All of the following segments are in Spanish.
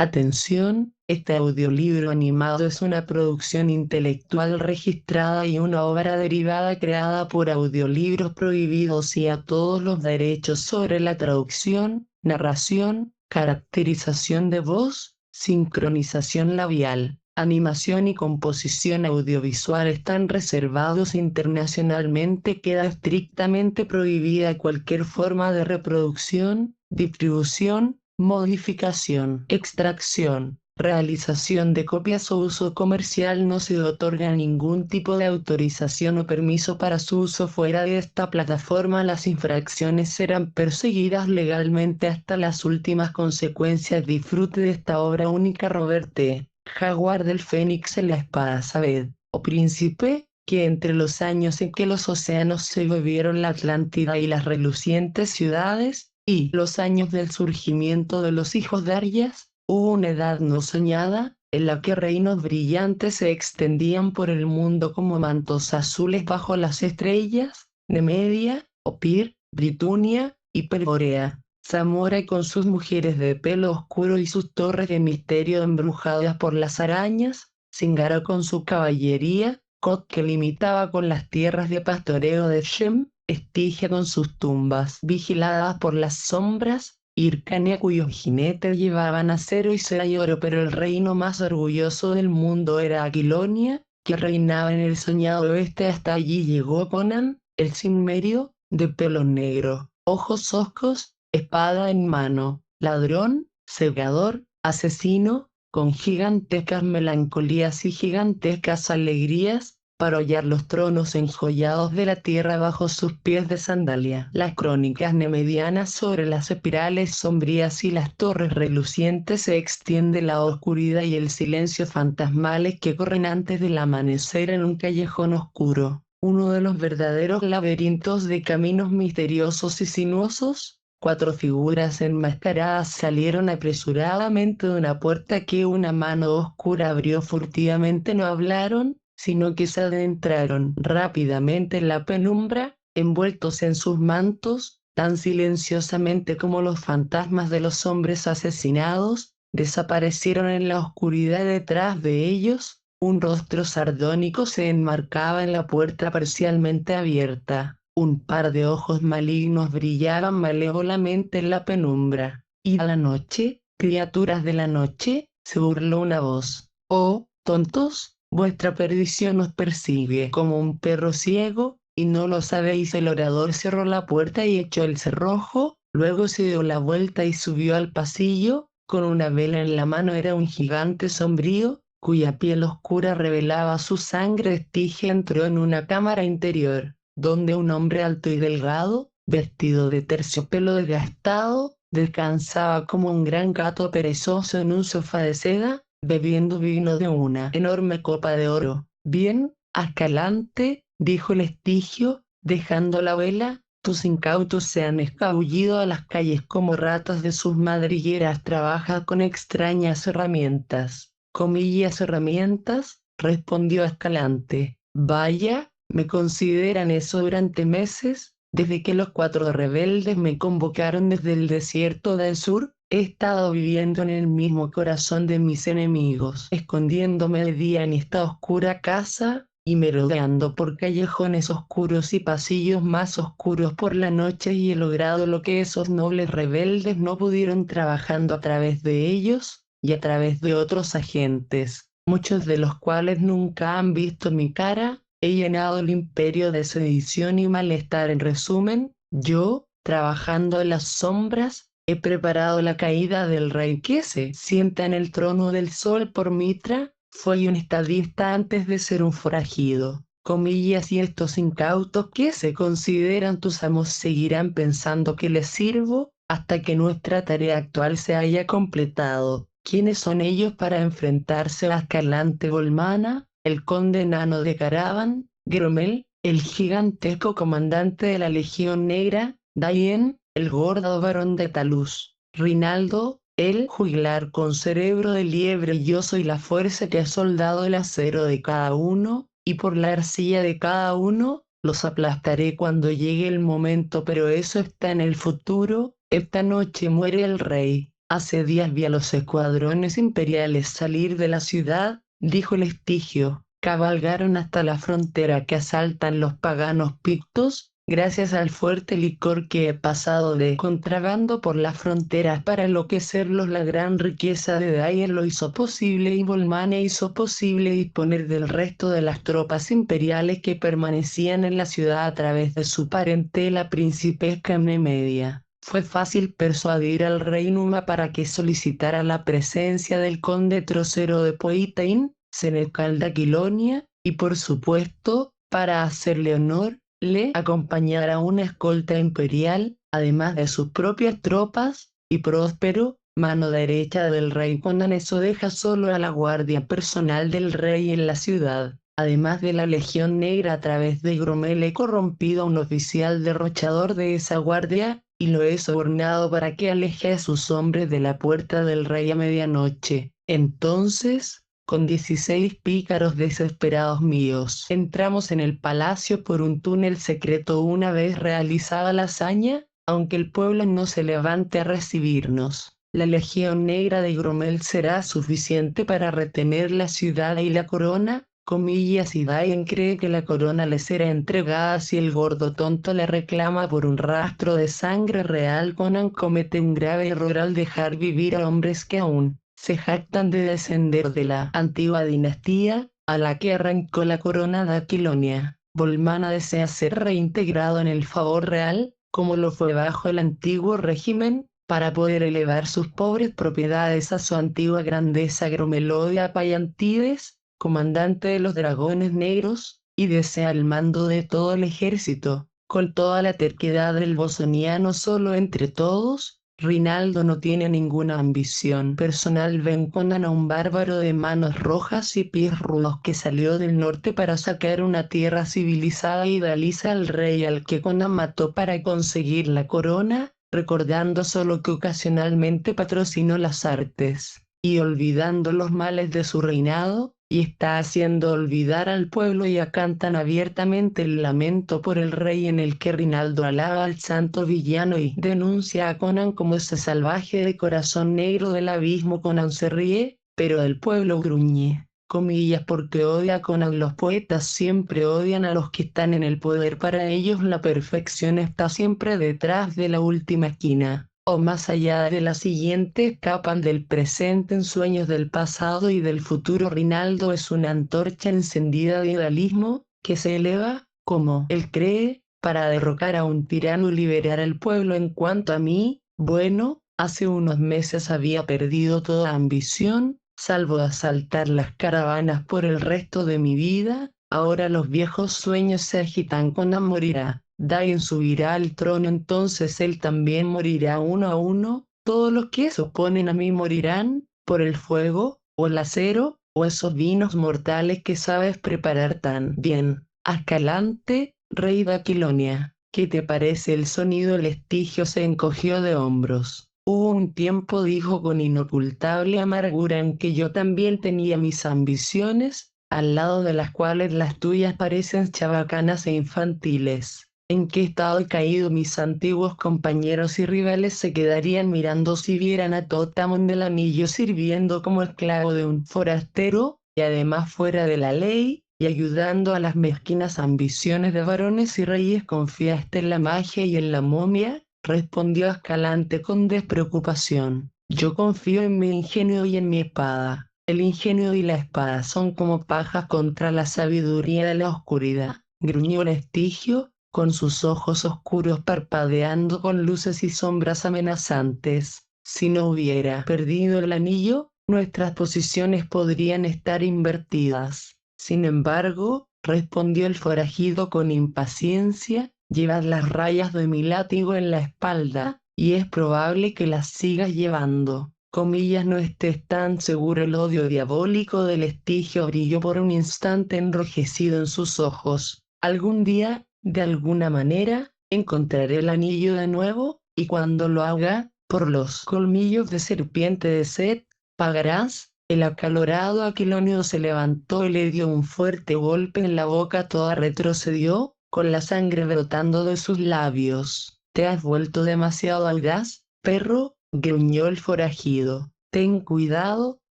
Atención, este audiolibro animado es una producción intelectual registrada y una obra derivada creada por Audiolibros Prohibidos y a todos los derechos sobre la traducción, narración, caracterización de voz, sincronización labial, animación y composición audiovisual están reservados internacionalmente. Queda estrictamente prohibida cualquier forma de reproducción, distribución, modificación, extracción, realización de copias o uso comercial. No se otorga ningún tipo de autorización o permiso para su uso fuera de esta plataforma. Las infracciones serán perseguidas legalmente hasta las últimas consecuencias. Disfrute de esta obra única. Robert T. Jaguar del Fénix en la espada Sabed, o príncipe, que entre los años en que los océanos se bebieron la Atlántida y las relucientes ciudades, y los años del surgimiento de los hijos de Arias, hubo una edad no soñada, en la que reinos brillantes se extendían por el mundo como mantos azules bajo las estrellas, Nemedia, Opir, Britunia, Hiperborea, Zamora con sus mujeres de pelo oscuro y sus torres de misterio embrujadas por las arañas, Singara con su caballería, Kot que limitaba con las tierras de pastoreo de Shem, Estigia con sus tumbas vigiladas por las sombras, Hircania cuyos jinetes llevaban acero y seda y oro, pero el reino más orgulloso del mundo era Aquilonia, que reinaba en el soñado oeste. Hasta allí llegó Conan, el cimmerio, de pelo negro, ojos hoscos, espada en mano, ladrón, segador, asesino, con gigantescas melancolías y gigantescas alegrías, para hollar los tronos enjollados de la tierra bajo sus pies de sandalia. Las crónicas nemedianas sobre las espirales sombrías y las torres relucientes. Se extiende la oscuridad y el silencio fantasmales que corren antes del amanecer en un callejón oscuro, uno de los verdaderos laberintos de caminos misteriosos y sinuosos. 4 figuras enmascaradas salieron apresuradamente de una puerta que una mano oscura abrió furtivamente. No hablaron, sino que se adentraron rápidamente en la penumbra, envueltos en sus mantos, tan silenciosamente como los fantasmas de los hombres asesinados. Desaparecieron en la oscuridad. Detrás de ellos, un rostro sardónico se enmarcaba en la puerta parcialmente abierta. Un par de ojos malignos brillaban malévolamente en la penumbra. «¿Y a la noche, criaturas de la noche?», se burló una voz. «Oh, tontos, vuestra perdición os persigue como un perro ciego, y no lo sabéis». El orador cerró la puerta y echó el cerrojo, luego se dio la vuelta y subió al pasillo, con una vela en la mano. Era un gigante sombrío, cuya piel oscura revelaba su sangre. Estigia entró en una cámara interior, donde un hombre alto y delgado, vestido de terciopelo desgastado, descansaba como un gran gato perezoso en un sofá de seda, bebiendo vino de una enorme copa de oro. «Bien, Ascalante», dijo el Estigio, dejando la vela, «tus incautos se han escabullido a las calles como ratas de sus madrigueras. Trabaja con extrañas herramientas». «¿Comillas herramientas?», respondió Ascalante. «Vaya, me consideran eso durante meses. Desde que los 4 rebeldes me convocaron desde el desierto del sur, he estado viviendo en el mismo corazón de mis enemigos, escondiéndome de día en esta oscura casa, y merodeando por callejones oscuros y pasillos más oscuros por la noche, y he logrado lo que esos nobles rebeldes no pudieron, trabajando a través de ellos, y a través de otros agentes, muchos de los cuales nunca han visto mi cara. He llenado el imperio de sedición y malestar. En resumen, yo, trabajando en las sombras, he preparado la caída del rey que se sienta en el trono del sol por Mitra. Fue un estadista antes de ser un forajido. Comillas, y estos incautos que se consideran tus amos seguirán pensando que les sirvo hasta que nuestra tarea actual se haya completado. ¿Quiénes son ellos para enfrentarse a Ascalante Volmana, el conde enano de Caravan, Gromel, el gigantesco comandante de la Legión Negra, Dayen, el gordo varón de Taluz, Rinaldo, el juglar con cerebro de liebre? Y yo soy la fuerza que ha soldado el acero de cada uno, y por la arcilla de cada uno los aplastaré cuando llegue el momento. Pero eso está en el futuro. Esta noche muere el rey. Hace días vi a los escuadrones imperiales salir de la ciudad, dijo el Estigio. Cabalgaron hasta la frontera que asaltan los paganos pictos. Gracias al fuerte licor que he pasado de contrabando por las fronteras para enloquecerlos, la gran riqueza de Dyer lo hizo posible y Volmane hizo posible disponer del resto de las tropas imperiales que permanecían en la ciudad a través de su parentela principesca Media. Fue fácil persuadir al rey Numa para que solicitara la presencia del conde trocero de Poitain, senecal de Aquilonia, y por supuesto, para hacerle honor, le acompañara una escolta imperial, además de sus propias tropas, y Próspero, mano derecha del rey Conan, eso deja solo a la guardia personal del rey en la ciudad. Además de la Legión Negra, a través de Gromel he corrompido a un oficial derrochador de esa guardia, y lo he sobornado para que aleje a sus hombres de la puerta del rey a medianoche. Entonces, con 16 pícaros desesperados míos, entramos en el palacio por un túnel secreto. Una vez realizada la hazaña, aunque el pueblo no se levante a recibirnos, la Legión Negra de Gromel será suficiente para retener la ciudad y la corona. Comillas, y Dayan cree que la corona le será entregada si el gordo tonto le reclama por un rastro de sangre real. Conan comete un grave error al dejar vivir a hombres que aún se jactan de descender de la antigua dinastía, a la que arrancó la corona de Aquilonia. Volmana desea ser reintegrado en el favor real, como lo fue bajo el antiguo régimen, para poder elevar sus pobres propiedades a su antigua grandeza. Gromel odia a Paiantides, comandante de los dragones negros, y desea el mando de todo el ejército. Con toda la terquedad del bosoniano solo entre todos, Rinaldo no tiene ninguna ambición personal. Ven Conan a un bárbaro de manos rojas y pies rudos que salió del norte para sacar una tierra civilizada, y idealiza al rey al que Conan mató para conseguir la corona, recordando solo que ocasionalmente patrocinó las artes, y olvidando los males de su reinado, y está haciendo olvidar al pueblo. Y cantan abiertamente el lamento por el rey, en el que Rinaldo alaba al santo villano y denuncia a Conan como ese salvaje de corazón negro del abismo. Conan se ríe, pero el pueblo gruñe, comillas, porque odia a Conan. Los poetas siempre odian a los que están en el poder. Para ellos la perfección está siempre detrás de la última esquina, o más allá de la siguiente. Escapan del presente en sueños del pasado y del futuro. Rinaldo es una antorcha encendida de idealismo, que se eleva, como él cree, para derrocar a un tirano y liberar al pueblo. En cuanto a mí, bueno, hace unos meses había perdido toda ambición, salvo asaltar las caravanas por el resto de mi vida. Ahora los viejos sueños se agitan. Conan morirá. Dain subirá al trono, entonces él también morirá uno a uno. Todos los que se oponen a mí morirán, por el fuego, o el acero, o esos vinos mortales que sabes preparar tan bien. Ascalante, rey de Aquilonia, ¿qué te parece el sonido? El Estigio se encogió de hombros. Hubo un tiempo, dijo con inocultable amargura, en que yo también tenía mis ambiciones, al lado de las cuales las tuyas parecen chabacanas e infantiles. ¿En qué estado he caído? Mis antiguos compañeros y rivales se quedarían mirando si vieran a Totamon del Anillo sirviendo como esclavo de un forastero, y además fuera de la ley, y ayudando a las mezquinas ambiciones de varones y reyes. ¿Confiaste en la magia y en la momia?, respondió Ascalante con despreocupación. Yo confío en mi ingenio y en mi espada. El ingenio y la espada son como pajas contra la sabiduría de la oscuridad, gruñó el Estigio, con sus ojos oscuros parpadeando con luces y sombras amenazantes. Si no hubiera perdido el anillo, nuestras posiciones podrían estar invertidas. Sin embargo, respondió el forajido con impaciencia, llevas las rayas de mi látigo en la espalda, y es probable que las sigas llevando. Comillas, no estés tan seguro. El odio diabólico del Estigio brilló por un instante enrojecido en sus ojos. Algún día, de alguna manera, encontraré el anillo de nuevo, y cuando lo haga, por los colmillos de serpiente de Set, pagarás. El acalorado Aquilonio se levantó y le dio un fuerte golpe en la boca. Toda retrocedió, con la sangre brotando de sus labios. ¿Te has vuelto demasiado audaz, perro? gruñó el forajido. Ten cuidado,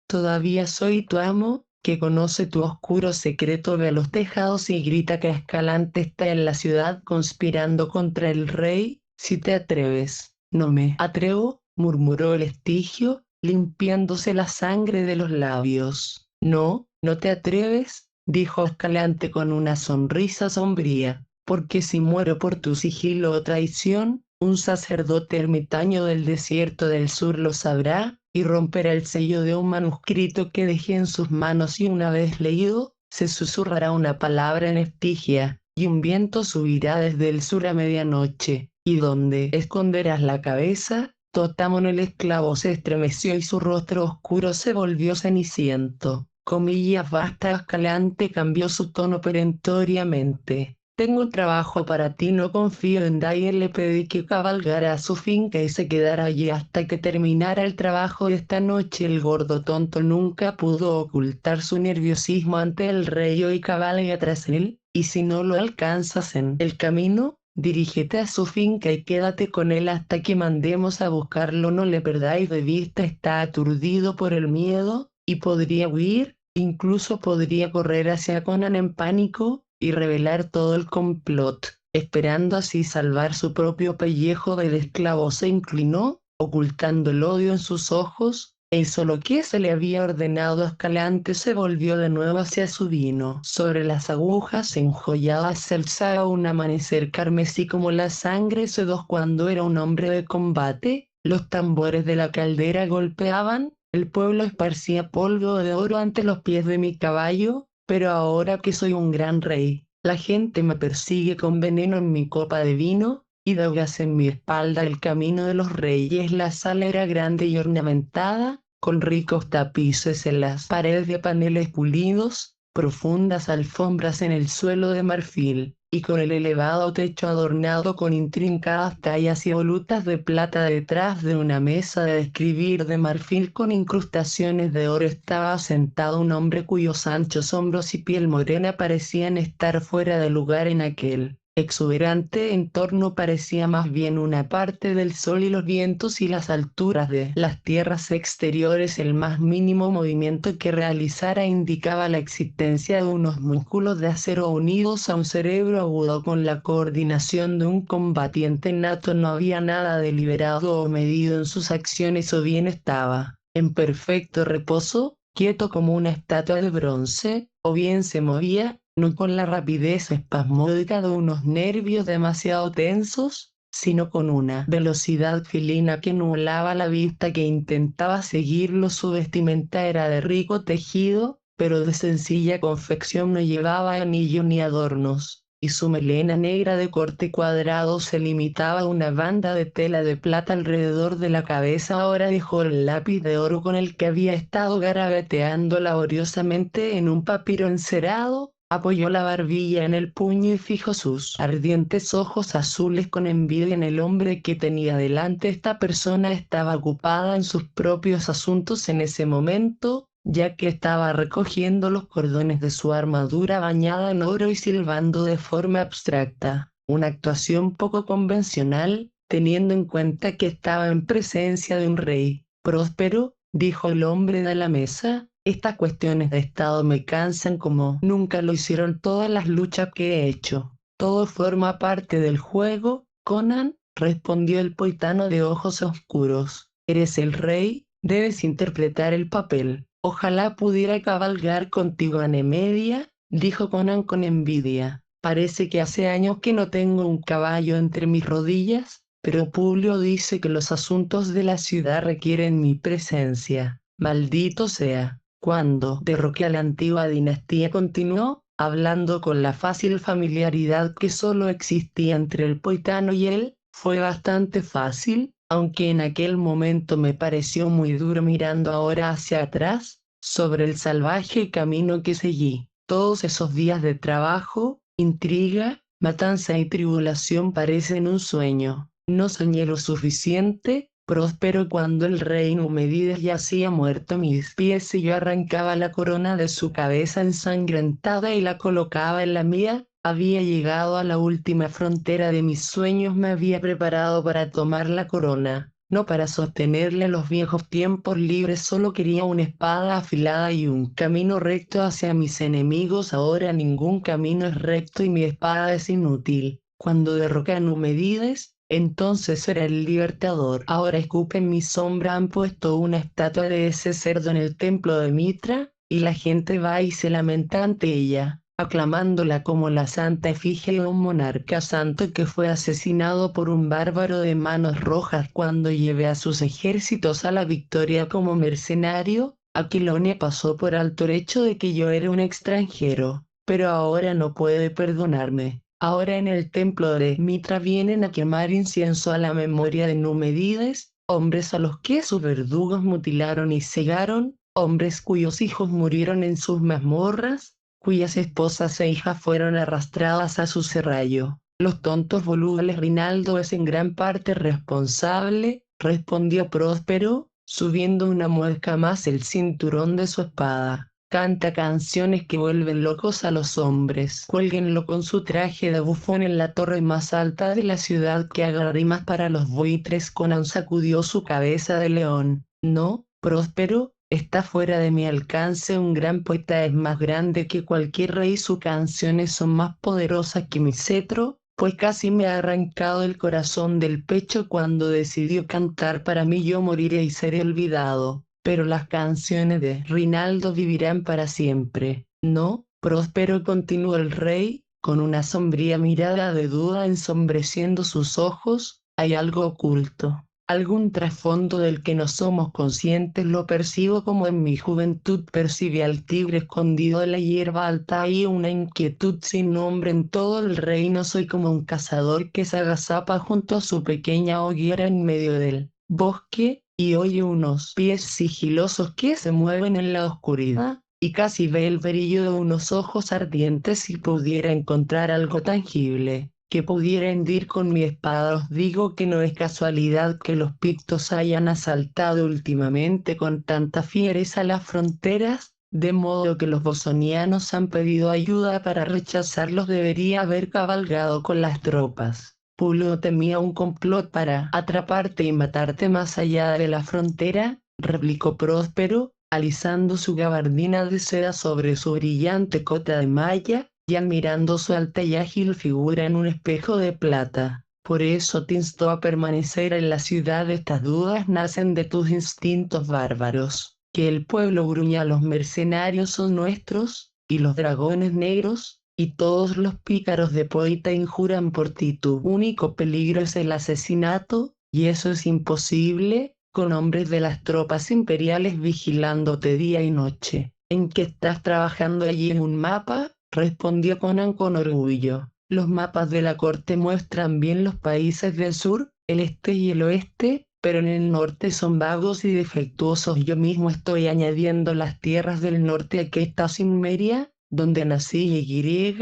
todavía soy tu amo, que conoce tu oscuro secreto. Ve a los tejados y grita que Escalante está en la ciudad conspirando contra el rey. Si te atreves. No me atrevo, murmuró el Estigio, limpiándose la sangre de los labios. No, no te atreves, dijo Escalante con una sonrisa sombría, porque si muero por tu sigilo o traición, un sacerdote ermitaño del desierto del sur lo sabrá, y romperá el sello de un manuscrito que dejé en sus manos, y una vez leído, se susurrará una palabra en Estigia, y un viento subirá desde el sur a medianoche, y donde esconderás la cabeza. Totamón el esclavo se estremeció y su rostro oscuro se volvió ceniciento. Comillas basta. Escalante cambió su tono perentoriamente. Tengo trabajo para ti, no confío en Dyer. Le pedí que cabalgara a su finca y se quedara allí hasta que terminara el trabajo de esta noche. El gordo tonto nunca pudo ocultar su nerviosismo ante el rey. Hoy cabalga tras él, y si no lo alcanzas en el camino, dirígete a su finca y quédate con él hasta que mandemos a buscarlo. No le perdáis de vista, está aturdido por el miedo, y podría huir, incluso podría correr hacia Conan en pánico y revelar todo el complot, esperando así salvar su propio pellejo. El esclavo se inclinó, ocultando el odio en sus ojos, e hizo lo que se le había ordenado. Escalante se volvió de nuevo hacia su vino. Sobre las agujas enjolladas se alzaba un amanecer carmesí como la sangre sedosa cuando era un hombre de combate. Los tambores de la caldera golpeaban, el pueblo esparcía polvo de oro ante los pies de mi caballo. Pero ahora que soy un gran rey, la gente me persigue con veneno en mi copa de vino, y daugas en mi espalda el camino de los reyes. La sala era grande y ornamentada, con ricos tapices en las paredes de paneles pulidos, profundas alfombras en el suelo de marfil, y con el elevado techo adornado con intrincadas tallas y volutas de plata. Detrás de una mesa de escribir de marfil con incrustaciones de oro estaba sentado un hombre cuyos anchos hombros y piel morena parecían estar fuera de lugar en aquel exuberante entorno. Parecía más bien una parte del sol y los vientos y las alturas de las tierras exteriores. El más mínimo movimiento que realizara indicaba la existencia de unos músculos de acero unidos a un cerebro agudo con la coordinación de un combatiente nato. No había nada deliberado o medido en sus acciones, o bien estaba en perfecto reposo, quieto como una estatua de bronce, o bien se movía, no con la rapidez espasmódica de unos nervios demasiado tensos, sino con una velocidad felina que nublaba la vista, que intentaba seguirlo. Su vestimenta era de rico tejido, pero de sencilla confección, no llevaba anillo ni adornos, y su melena negra de corte cuadrado se limitaba a una banda de tela de plata alrededor de la cabeza. Ahora dejó el lápiz de oro con el que había estado garabateando laboriosamente en un papiro encerado, apoyó la barbilla en el puño y fijó sus ardientes ojos azules con envidia en el hombre que tenía delante. Esta persona estaba ocupada en sus propios asuntos en ese momento, ya que estaba recogiendo los cordones de su armadura bañada en oro y silbando de forma abstracta, una actuación poco convencional, teniendo en cuenta que estaba en presencia de un rey. Próspero, dijo el hombre de la mesa, estas cuestiones de estado me cansan como nunca lo hicieron todas las luchas que he hecho. Todo forma parte del juego, Conan, respondió el poitano de ojos oscuros. Eres el rey, debes interpretar el papel. Ojalá pudiera cabalgar contigo a Nemedia, dijo Conan con envidia. Parece que hace años que no tengo un caballo entre mis rodillas, pero Publio dice que los asuntos de la ciudad requieren mi presencia. Maldito sea. Cuando derroqué a la antigua dinastía, continuó, hablando con la fácil familiaridad que solo existía entre el poitano y él, fue bastante fácil, aunque en aquel momento me pareció muy duro. Mirando ahora hacia atrás, sobre el salvaje camino que seguí, todos esos días de trabajo, intriga, matanza y tribulación parecen un sueño. No soñé lo suficiente. Próspero, cuando el rey Numidides yacía muerto a mis pies y yo arrancaba la corona de su cabeza ensangrentada y la colocaba en la mía, había llegado a la última frontera de mis sueños. Me había preparado para tomar la corona, no para sostenerle a los viejos tiempos libres, solo quería una espada afilada y un camino recto hacia mis enemigos. Ahora ningún camino es recto y mi espada es inútil. Cuando derroqué a Numedides, entonces era el libertador. Ahora escupen mi sombra. Han puesto una estatua de ese cerdo en el templo de Mitra, y la gente va y se lamenta ante ella, aclamándola como la santa efigie de un monarca santo que fue asesinado por un bárbaro de manos rojas cuando llevé a sus ejércitos a la victoria como mercenario. Aquilonia pasó por alto el hecho de que yo era un extranjero, pero ahora no puede perdonarme. Ahora en el templo de Mitra vienen a quemar incienso a la memoria de Numedides, hombres a los que sus verdugos mutilaron y cegaron, hombres cuyos hijos murieron en sus mazmorras, cuyas esposas e hijas fueron arrastradas a su serrallo. Los tontos volubles. Rinaldo es en gran parte responsable, respondió Próspero, subiendo una muesca más el cinturón de su espada. Canta canciones que vuelven locos a los hombres. Cuélguenlo con su traje de bufón en la torre más alta de la ciudad, que haga rimas para los buitres. Conan sacudió su cabeza de león. No, Próspero, está fuera de mi alcance. Un gran poeta es más grande que cualquier rey. Sus canciones son más poderosas que mi cetro, pues casi me ha arrancado el corazón del pecho cuando decidió cantar para mí. Yo moriré y seré olvidado, pero las canciones de Rinaldo vivirán para siempre. No, Próspero, continuó el rey, con una sombría mirada de duda ensombreciendo sus ojos, hay algo oculto, algún trasfondo del que no somos conscientes. Lo percibo como en mi juventud percibí al tigre escondido en la hierba alta. Hay una inquietud sin nombre en todo el reino. Soy como un cazador que se agazapa junto a su pequeña hoguera en medio del bosque, y oye unos pies sigilosos que se mueven en la oscuridad, y casi ve el brillo de unos ojos ardientes. Si pudiera encontrar algo tangible que pudiera hendir con mi espada, os digo que no es casualidad que los pictos hayan asaltado últimamente con tanta fiereza las fronteras, de modo que los bosonianos han pedido ayuda para rechazarlos. Debería haber cabalgado con las tropas. Pulo temía un complot para atraparte y matarte más allá de la frontera, replicó Próspero, alisando su gabardina de seda sobre su brillante cota de malla, y admirando su alta y ágil figura en un espejo de plata. Por eso te instó a permanecer en la ciudad. Estas dudas nacen de tus instintos bárbaros. Que el pueblo gruña: los mercenarios son nuestros, y los dragones negros, y todos los pícaros de Poitain juran por ti. Tu único peligro es el asesinato, y eso es imposible, con hombres de las tropas imperiales vigilándote día y noche. ¿En qué estás trabajando allí? ¿En un mapa?, respondió Conan con orgullo. Los mapas de la corte muestran bien los países del sur, el este y el oeste, pero en el norte son vagos y defectuosos. Yo mismo estoy añadiendo las tierras del norte a esta Cimmeria, donde nací. Y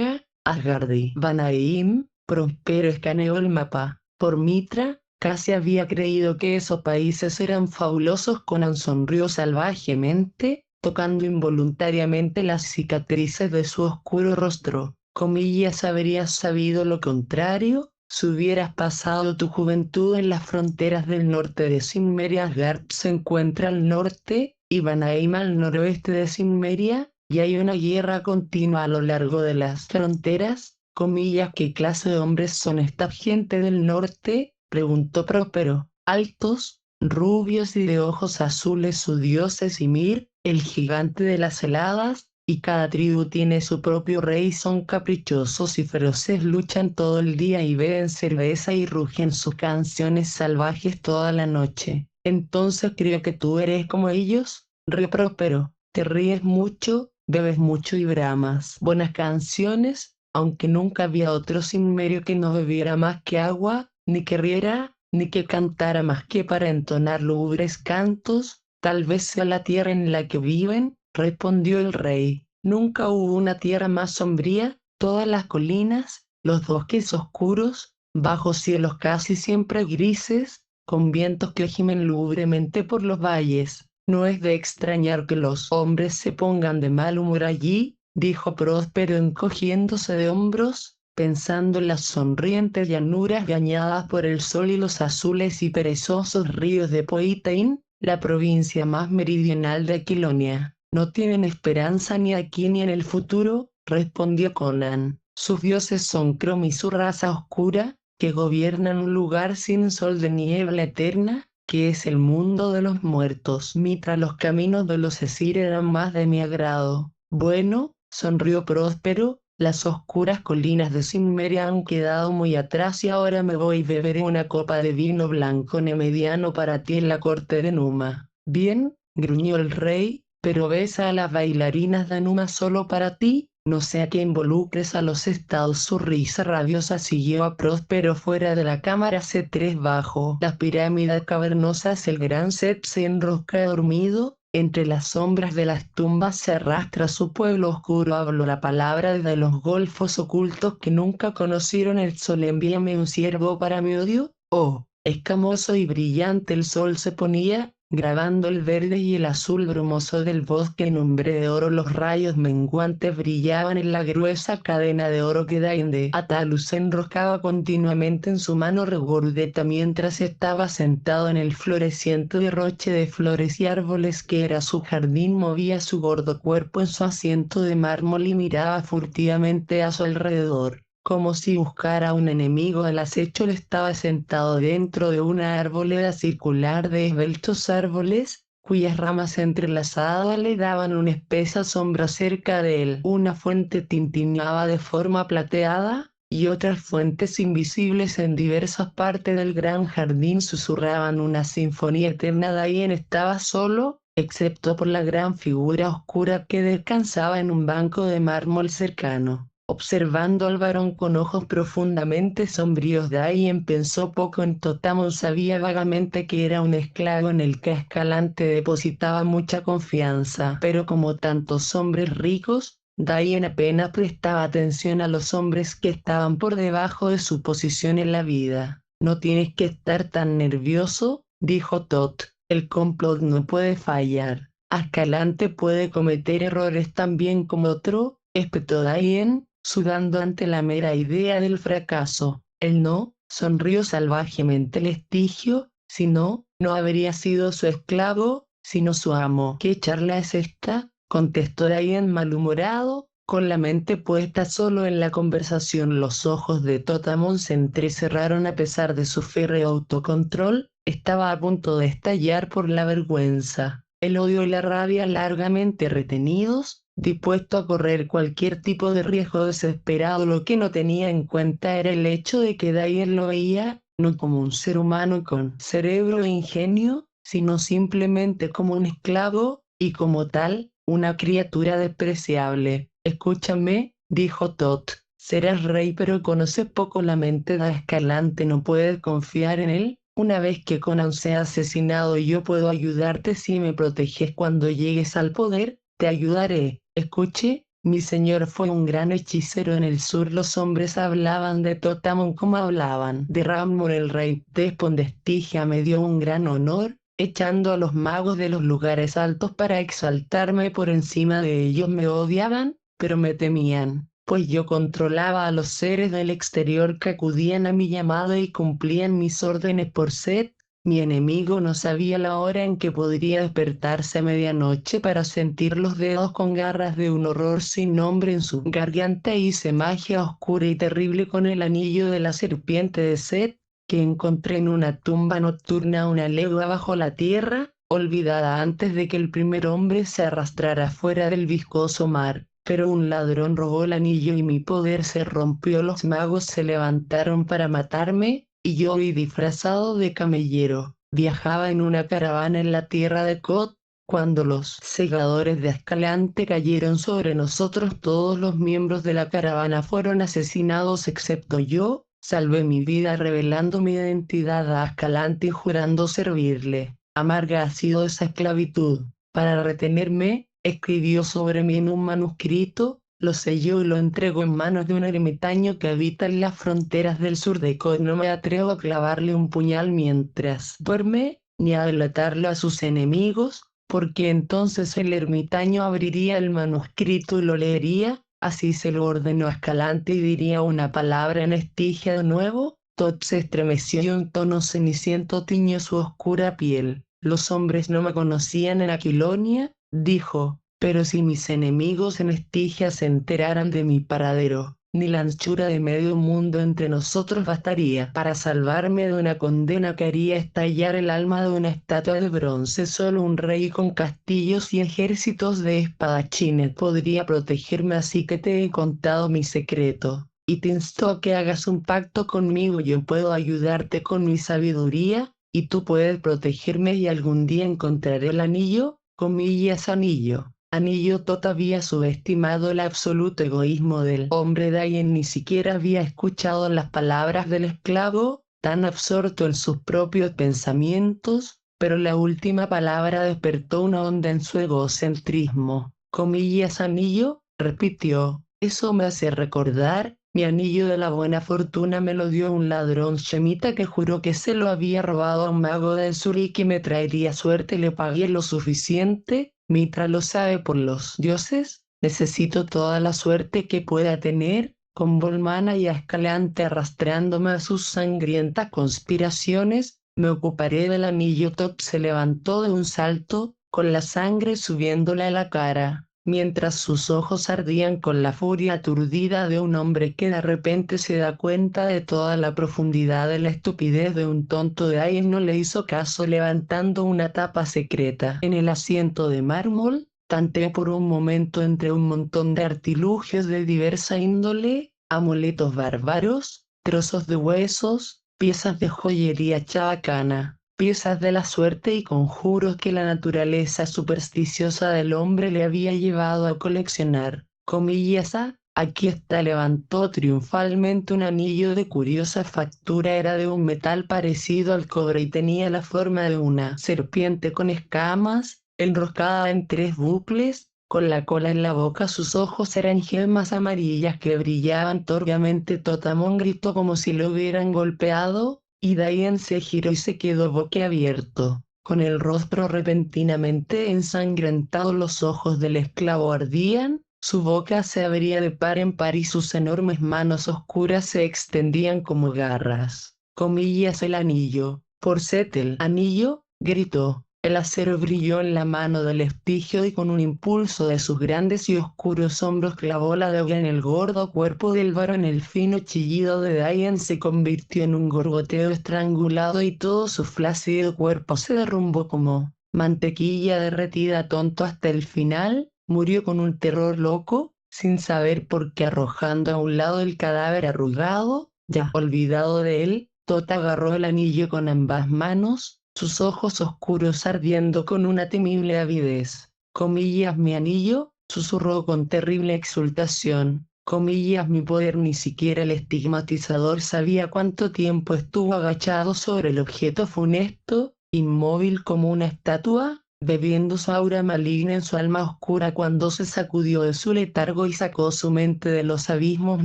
Asgardi. Vanaheim. Próspero escaneó el mapa. Por Mitra, casi había creído que esos países eran fabulosos. Conan sonrió salvajemente, tocando involuntariamente las cicatrices de su oscuro rostro. Comillas, habrías sabido lo contrario si hubieras pasado tu juventud en las fronteras del norte de Cimmeria. Asgard se encuentra al norte, y Vanaheim al noroeste de Cimmeria, y hay una guerra continua a lo largo de las fronteras. Comillas, ¿qué clase de hombres son esta gente del norte?, preguntó Próspero. Altos, rubios y de ojos azules. Su dios es Ymir, el gigante de las heladas, y cada tribu tiene su propio rey. Son caprichosos y feroces, luchan todo el día y beben cerveza y rugen sus canciones salvajes toda la noche. Entonces creo que tú eres como ellos, re Próspero. Te ríes mucho, bebes mucho y bramas buenas canciones, aunque nunca había otro cimmerio que no bebiera más que agua, ni que riera, ni que cantara más que para entonar lúgubres cantos. Tal vez sea la tierra en la que viven, respondió el rey. Nunca hubo una tierra más sombría. Todas las colinas, los bosques oscuros, bajos cielos casi siempre grises, con vientos que gimen lúgubremente por los valles. No es de extrañar que los hombres se pongan de mal humor allí, dijo Próspero encogiéndose de hombros. pensando en las sonrientes llanuras bañadas por el sol y los azules y perezosos ríos de Poitain, la provincia más meridional de Aquilonia. No tienen esperanza ni aquí ni en el futuro, respondió Conan. Sus dioses son Crom y su raza oscura, que gobiernan un lugar sin sol de niebla eterna, que es el mundo de los muertos. Mitra, los caminos de los Esir eran más de mi agrado. Bueno, sonrió Próspero, las oscuras colinas de Cimmeria han quedado muy atrás y ahora me voy y beberé una copa de vino blanco mediano para ti en la corte de Numa. Bien, gruñó el rey, pero besa a las bailarinas de Numa solo para ti, no sea que involucres a los estados. Su risa rabiosa siguió a Próspero fuera de la cámara C3 bajo las pirámides cavernosas. El gran Set se enrosca dormido. Entre las sombras de las tumbas se arrastra su pueblo oscuro. Hablo la palabra desde los golfos ocultos que nunca conocieron el sol. Envíame un siervo para mi odio. Oh, escamoso y brillante el sol se ponía, grabando el verde y el azul brumoso del bosque en umbre de oro. Los rayos menguantes brillaban en la gruesa cadena de oro que Dain de Atalus se enroscaba continuamente en su mano regordeta mientras estaba sentado en el floreciente derroche de flores y árboles que era su jardín. Movía su gordo cuerpo en su asiento de mármol y miraba furtivamente a su alrededor, como si buscara un enemigo al acecho. Él estaba sentado dentro de una arboleda circular de esbeltos árboles, cuyas ramas entrelazadas le daban una espesa sombra cerca de él. Una fuente tintineaba de forma plateada, y otras fuentes invisibles en diversas partes del gran jardín susurraban una sinfonía eterna. Dain estaba solo, excepto por la gran figura oscura que descansaba en un banco de mármol cercano. Observando al varón con ojos profundamente sombríos, Dain pensó poco en Totamon. Sabía vagamente que era un esclavo en el que Escalante depositaba mucha confianza, pero como tantos hombres ricos, Dain apenas prestaba atención a los hombres que estaban por debajo de su posición en la vida. No tienes que estar tan nervioso, dijo Tot. El complot no puede fallar. Escalante puede cometer errores también como otro, espetó Dain, sudando ante la mera idea del fracaso. Él no, sonrió salvajemente el Estigio, si no, no habría sido su esclavo, sino su amo. ¿Qué charla es esta?, contestó Dain malhumorado, con la mente puesta solo en la conversación. Los ojos de Totamon se entrecerraron a pesar de su férreo autocontrol. Estaba a punto de estallar por la vergüenza, el odio y la rabia largamente retenidos, dispuesto a correr cualquier tipo de riesgo desesperado. Lo que no tenía en cuenta era el hecho de que Dain lo veía, no como un ser humano con cerebro e ingenio, sino simplemente como un esclavo, y como tal, una criatura despreciable. Escúchame, dijo Tot, serás rey pero conoces poco la mente de Escalante. No puedes confiar en él. Una vez que Conan sea asesinado, yo puedo ayudarte si me proteges cuando llegues al poder. Te ayudaré. Escuche, mi señor fue un gran hechicero en el sur. Los hombres hablaban de Totamon como hablaban de Ramon el rey. Despon de Estigia me dio un gran honor, echando a los magos de los lugares altos para exaltarme por encima de ellos. Me odiaban, pero me temían, pues yo controlaba a los seres del exterior que acudían a mi llamada y cumplían mis órdenes por Set. Mi enemigo no sabía la hora en que podría despertarse a medianoche para sentir los dedos con garras de un horror sin nombre en su garganta. Hice magia oscura y terrible con el anillo de la serpiente de Set, que encontré en una tumba nocturna una legua bajo la tierra, olvidada antes de que el primer hombre se arrastrara fuera del viscoso mar. Pero un ladrón robó el anillo y mi poder se rompió. Los magos se levantaron para matarme, y yo, disfrazado de camellero, viajaba en una caravana en la tierra de Cod. Cuando los segadores de Escalante cayeron sobre nosotros, todos los miembros de la caravana fueron asesinados excepto yo. Salvé mi vida revelando mi identidad a Escalante y jurando servirle. Amarga ha sido esa esclavitud. Para retenerme, escribió sobre mí en un manuscrito, lo selló y lo entregó en manos de un ermitaño que habita en las fronteras del sur de Cod. No me atrevo a clavarle un puñal mientras duerme, ni a delatarlo a sus enemigos, porque entonces el ermitaño abriría el manuscrito y lo leería, Así se lo ordenó a Escalante y diría una palabra en Estigia de nuevo. Todd se estremeció y un tono ceniciento tiñó su oscura piel. Los hombres no me conocían en Aquilonia, dijo, pero si mis enemigos en Estigia se enteraran de mi paradero, ni la anchura de medio mundo entre nosotros bastaría para salvarme de una condena que haría estallar el alma de una estatua de bronce. Solo un rey con castillos y ejércitos de espadachines podría protegerme, así que te he contado mi secreto. Y te insto a que hagas un pacto conmigo. Yo puedo ayudarte con mi sabiduría, y tú puedes protegerme y algún día encontraré el anillo, comillas anillo. Anillo. Tot había subestimado el absoluto egoísmo del hombre. Dayen ni siquiera había escuchado las palabras del esclavo, tan absorto en sus propios pensamientos, pero la última palabra despertó una onda en su egocentrismo. Comillas anillo, repitió, eso me hace recordar, mi anillo de la buena fortuna me lo dio un ladrón shemita que juró que se lo había robado a un mago del sur y que me traería suerte. Le pagué lo suficiente. Mitra lo sabe por los dioses. Necesito toda la suerte que pueda tener, con Volmana y a Escalante arrastrándome a sus sangrientas conspiraciones. Me ocuparé del anillo. Top se levantó de un salto, con la sangre subiéndole a la cara, mientras sus ojos ardían con la furia aturdida de un hombre que de repente se da cuenta de toda la profundidad de la estupidez de un tonto. De ahí no le hizo caso, levantando una tapa secreta en el asiento de mármol. Tanteó por un momento entre un montón de artilugios de diversa índole, amuletos bárbaros, trozos de huesos, piezas de joyería chabacana, piezas de la suerte y conjuros que la naturaleza supersticiosa del hombre le había llevado a coleccionar. Comillas a, aquí está. Levantó triunfalmente un anillo de curiosa factura. Era de un metal parecido al cobre y tenía la forma de una serpiente con escamas, enroscada en 3 bucles, con la cola en la boca. Sus ojos eran gemas amarillas que brillaban turbiamente. Totamón gritó como si lo hubieran golpeado, y Dayan se giró y se quedó boquiabierto, con el rostro repentinamente ensangrentado. Los ojos del esclavo ardían, su boca se abría de par en par y sus enormes manos oscuras se extendían como garras. Comillas el anillo. Por Setel. Anillo, gritó. El acero brilló en la mano del Estigio y con un impulso de sus grandes y oscuros hombros clavó la daga en el gordo cuerpo del varón. El fino chillido de Dayan se convirtió en un gorgoteo estrangulado y todo su flácido cuerpo se derrumbó como mantequilla derretida. Tonto hasta el final, murió con un terror loco, sin saber por qué, arrojando a un lado el cadáver arrugado. Ya olvidado de él, Tot agarró el anillo con ambas manos, sus ojos oscuros ardiendo con una temible avidez. Comillas mi anillo, susurró con terrible exultación. Comillas mi poder. Ni siquiera el estigmatizador sabía cuánto tiempo estuvo agachado sobre el objeto funesto, inmóvil como una estatua, bebiendo su aura maligna en su alma oscura, cuando se sacudió de su letargo y sacó su mente de los abismos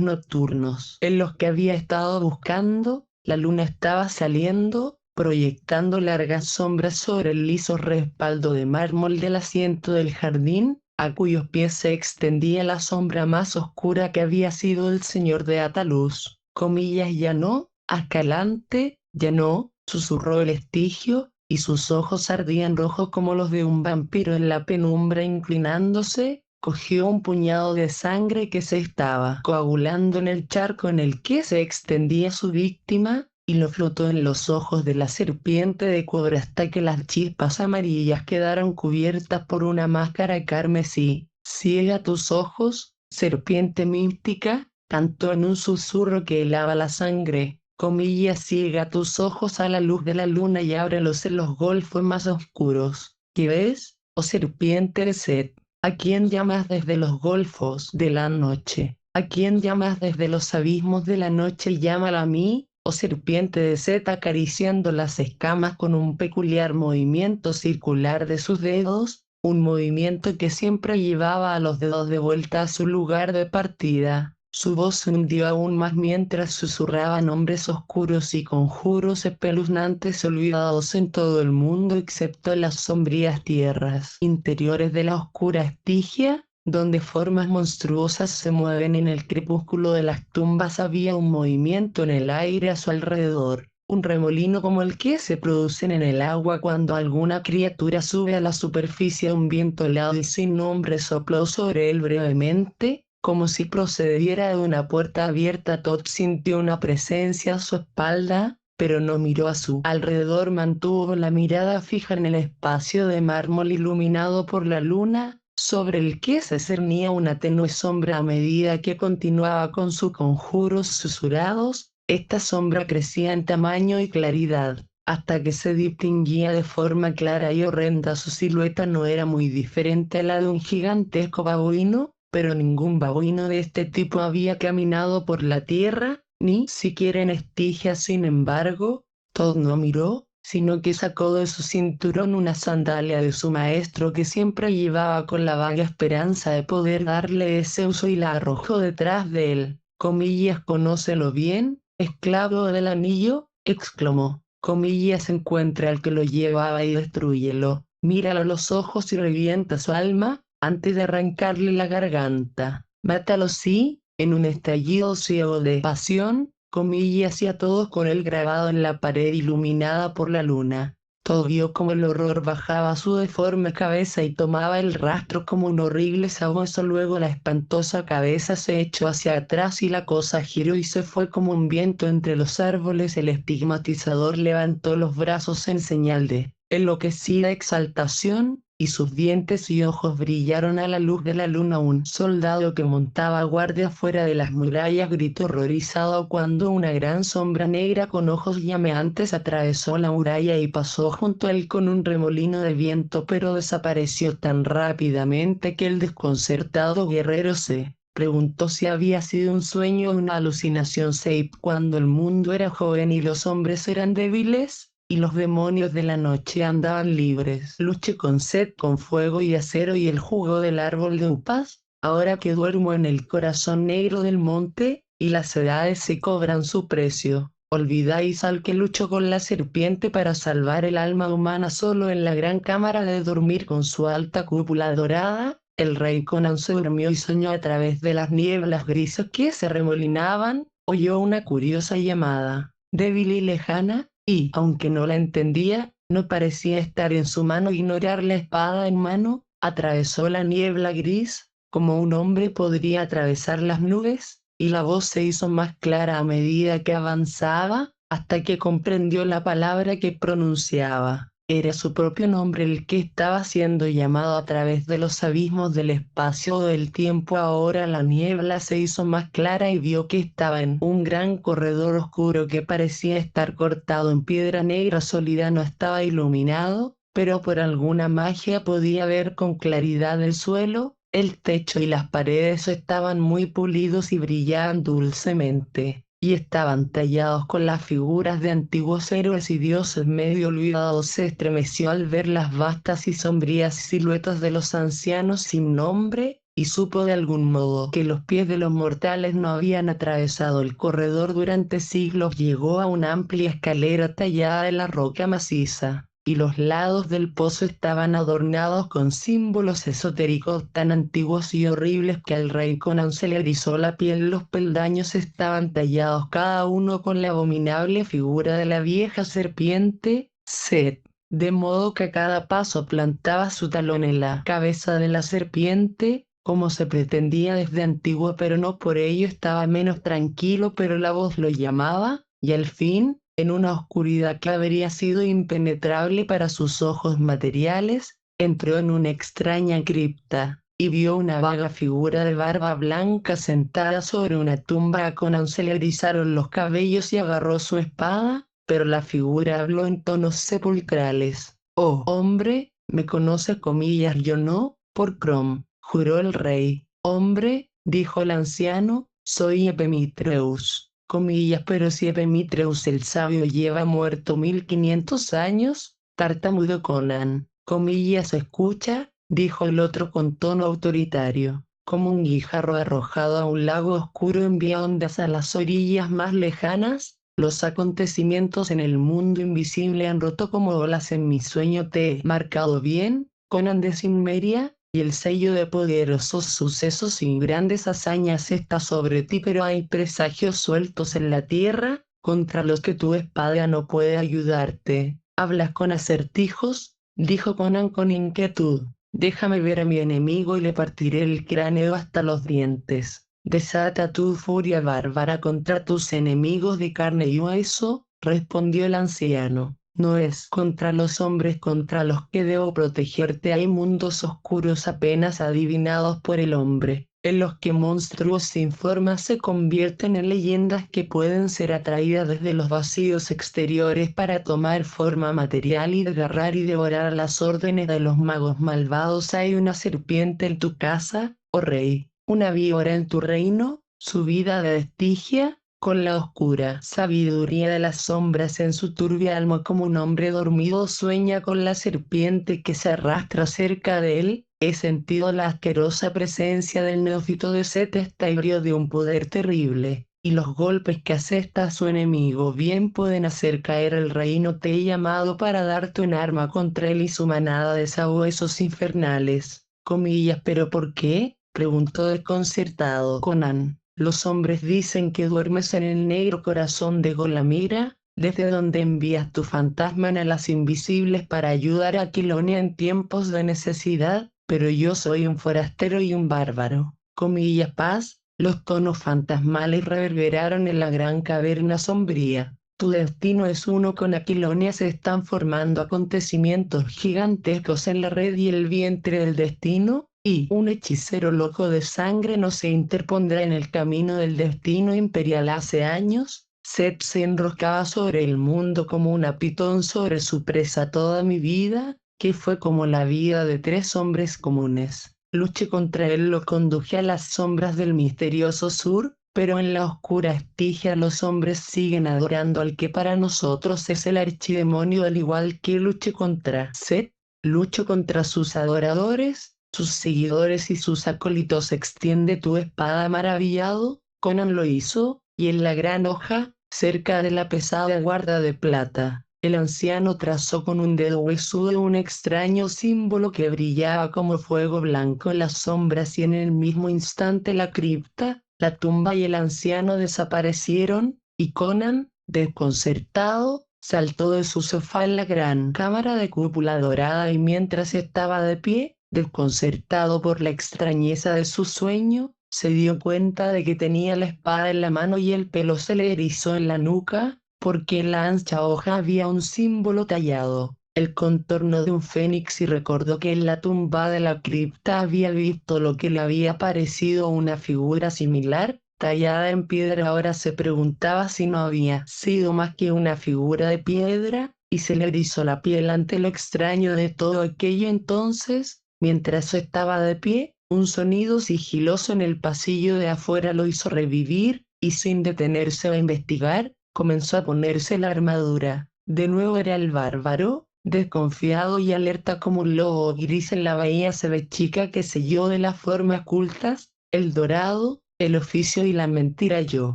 nocturnos en los que había estado buscando. La luna estaba saliendo, proyectando largas sombras sobre el liso respaldo de mármol del asiento del jardín, a cuyos pies se extendía la sombra más oscura que había sido el señor de Ataluz. Comillas ya no, Ascalante, ya no, susurró el Estigio, y sus ojos ardían rojos como los de un vampiro en la penumbra. Inclinándose, cogió un puñado de sangre que se estaba coagulando en el charco en el que se extendía su víctima, y lo frotó en los ojos de la serpiente de cobre hasta que las chispas amarillas quedaron cubiertas por una máscara carmesí. Ciega tus ojos, serpiente mística, cantó en un susurro que helaba la sangre. Comillas ciega tus ojos a la luz de la luna y ábrelos en los golfos más oscuros. ¿Qué ves, oh serpiente de Set? ¿A quién llamas desde los golfos de la noche? ¿A quién llamas desde los abismos de la noche? Llámala a mí, oh serpiente de Set, acariciando las escamas con un peculiar movimiento circular de sus dedos, un movimiento que siempre llevaba a los dedos de vuelta a su lugar de partida. Su voz se hundió aún más mientras susurraba nombres oscuros y conjuros espeluznantes olvidados en todo el mundo excepto en las sombrías tierras interiores de la oscura Estigia. donde formas monstruosas se mueven en el crepúsculo de las tumbas. Había un movimiento en el aire a su alrededor, un remolino como el que se produce en el agua cuando alguna criatura sube a la superficie. Un viento helado y sin nombre sopló sobre él brevemente, como si procediera de una puerta abierta. Todd sintió una presencia a su espalda, pero no miró a su alrededor. Mantuvo la mirada fija en el espacio de mármol iluminado por la luna, sobre el que se cernía una tenue sombra. A medida que continuaba con sus conjuros susurrados, esta sombra crecía en tamaño y claridad, hasta que se distinguía de forma clara y horrenda. Su silueta no era muy diferente a la de un gigantesco babuino, pero ningún babuino de este tipo había caminado por la tierra, ni siquiera en Estigia. Sin embargo, Todd no miró, sino que sacó de su cinturón una sandalia de su maestro que siempre llevaba, con la vaga esperanza de poder darle ese uso, y la arrojó detrás de él. Comillas, conócelo bien, esclavo del anillo, exclamó. Comillas, encuentra al que lo llevaba y destrúyelo. Míralo a los ojos y revienta su alma antes de arrancarle la garganta. Mátalo, sí, en un estallido ciego de pasión. Comillas, y a todos con él grabado en la pared iluminada por la luna. Todo vio como el horror bajaba su deforme cabeza y tomaba el rastro como un horrible sabueso. Luego la espantosa cabeza se echó hacia atrás y la cosa giró y se fue como un viento entre los árboles. El estigmatizador levantó los brazos en señal de enloquecida exaltación, y sus dientes y ojos brillaron a la luz de la luna. Un soldado que montaba guardia fuera de las murallas gritó horrorizado cuando una gran sombra negra con ojos llameantes atravesó la muralla y pasó junto a él con un remolino de viento, pero desapareció tan rápidamente que el desconcertado guerrero se preguntó si había sido un sueño o una alucinación. Cuando el mundo era joven y los hombres eran débiles, y los demonios de la noche andaban libres. Luché con sed, con fuego y acero y el jugo del árbol de Upas. Ahora que duermo en el corazón negro del monte, y las edades se cobran su precio, olvidáis al que luchó con la serpiente para salvar el alma humana. Solo en la gran cámara de dormir con su alta cúpula dorada, el rey Conan se durmió y soñó. A través de las nieblas grises que se remolinaban, oyó una curiosa llamada, débil y lejana, y, aunque no la entendía, no parecía estar en su mano ignorar. La espada en mano, atravesó la niebla gris, como un hombre podría atravesar las nubes, y la voz se hizo más clara a medida que avanzaba, hasta que comprendió la palabra que pronunciaba. Era su propio nombre el que estaba siendo llamado a través de los abismos del espacio o del tiempo. Ahora la niebla se hizo más clara y vio que estaba en un gran corredor oscuro que parecía estar cortado en piedra negra sólida. No estaba iluminado, pero por alguna magia podía ver con claridad el suelo, el techo y las paredes estaban muy pulidos y brillaban dulcemente, y estaban tallados con las figuras de antiguos héroes y dioses medio olvidados. Se estremeció al ver las vastas y sombrías siluetas de los ancianos sin nombre, y supo de algún modo que los pies de los mortales no habían atravesado el corredor durante siglos. Llegó a una amplia escalera tallada en la roca maciza, y los lados del pozo estaban adornados con símbolos esotéricos tan antiguos y horribles que al rey Conan se le erizó la piel. Los peldaños estaban tallados cada uno con la abominable figura de la vieja serpiente, Set, de modo que a cada paso plantaba su talón en la cabeza de la serpiente, como se pretendía desde antiguo, pero no por ello estaba menos tranquilo. Pero la voz lo llamaba, y al fin, en una oscuridad que habría sido impenetrable para sus ojos materiales, entró en una extraña cripta, y vio una vaga figura de barba blanca sentada sobre una tumba. A Conan se le erizaron los cabellos y agarró su espada, pero la figura habló en tonos sepulcrales. «Oh, hombre, ¿me conoce?» Comillas, yo no, por Crom, juró el rey. «Hombre», dijo el anciano, «soy Epimetreus». Comillas, pero si Epimetreus el sabio lleva muerto 1500 años, tartamudeó Conan. Comillas, escucha, dijo el otro con tono autoritario. Como un guijarro arrojado a un lago oscuro envía ondas a las orillas más lejanas, los acontecimientos en el mundo invisible han roto como olas en mi sueño. ¿Te he marcado bien, Conan de Cimmeria? y el sello de poderosos sucesos y grandes hazañas está sobre ti, pero hay presagios sueltos en la tierra, contra los que tu espada no puede ayudarte. ¿Hablas con acertijos?, dijo Conan con inquietud. Déjame ver a mi enemigo y le partiré el cráneo hasta los dientes. Desata tu furia bárbara contra tus enemigos de carne y hueso, respondió el anciano. No es contra los hombres contra los que debo protegerte. Hay mundos oscuros apenas adivinados por el hombre, en los que monstruos sin forma se convierten en leyendas que pueden ser atraídas desde los vacíos exteriores para tomar forma material y desgarrar y devorar las órdenes de los magos malvados. Hay una serpiente en tu casa, oh rey, una víbora en tu reino, subida de Estigia, con la oscura sabiduría de las sombras en su turbia alma. Como un hombre dormido sueña con la serpiente que se arrastra cerca de él, he sentido la asquerosa presencia del neófito de Set, está ebrio de un poder terrible, y los golpes que asesta a su enemigo bien pueden hacer caer el reino. Te he llamado para darte un arma contra él y su manada de sabuesos infernales. Comillas, ¿pero por qué?, preguntó desconcertado Conan. Los hombres dicen que duermes en el negro corazón de Golamira, desde donde envías tu fantasma a las invisibles para ayudar a Quilonia en tiempos de necesidad, pero yo soy un forastero y un bárbaro. Comillas, paz. Los tonos fantasmales reverberaron en la gran caverna sombría. Tu destino es uno con Aquilonia. Se están formando acontecimientos gigantescos en la red y el vientre del destino, y un hechicero loco de sangre no se interpondrá en el camino del destino imperial. Hace años, Set se enroscaba sobre el mundo como una pitón sobre su presa. Toda mi vida, que fue como la vida de 3 hombres comunes, luché contra él, lo conduje a las sombras del misterioso sur, pero en la oscura Estigia los hombres siguen adorando al que para nosotros es el archidemonio. Al igual que luché contra Set, lucho contra sus adoradores, sus seguidores y sus acólitos. Extiende tu espada. Maravillado, Conan lo hizo, y en la gran hoja, cerca de la pesada guarda de plata, el anciano trazó con un dedo huesudo un extraño símbolo que brillaba como fuego blanco en las sombras, y en el mismo instante la cripta, la tumba y el anciano desaparecieron, y Conan, desconcertado, saltó de su sofá en la gran cámara de cúpula dorada, y mientras estaba de pie, desconcertado por la extrañeza de su sueño, se dio cuenta de que tenía la espada en la mano y el pelo se le erizó en la nuca, porque en la ancha hoja había un símbolo tallado, el contorno de un fénix, y recordó que en la tumba de la cripta había visto lo que le había parecido una figura similar, tallada en piedra. Ahora se preguntaba si no había sido más que una figura de piedra, y se le erizó la piel ante lo extraño de todo aquello. Entonces, mientras estaba de pie, un sonido sigiloso en el pasillo de afuera lo hizo revivir, y sin detenerse a investigar, comenzó a ponerse la armadura. De nuevo era el bárbaro, desconfiado y alerta como un lobo gris en la bahía chica que selló de las formas ocultas, el dorado, el oficio y la mentira. Yo,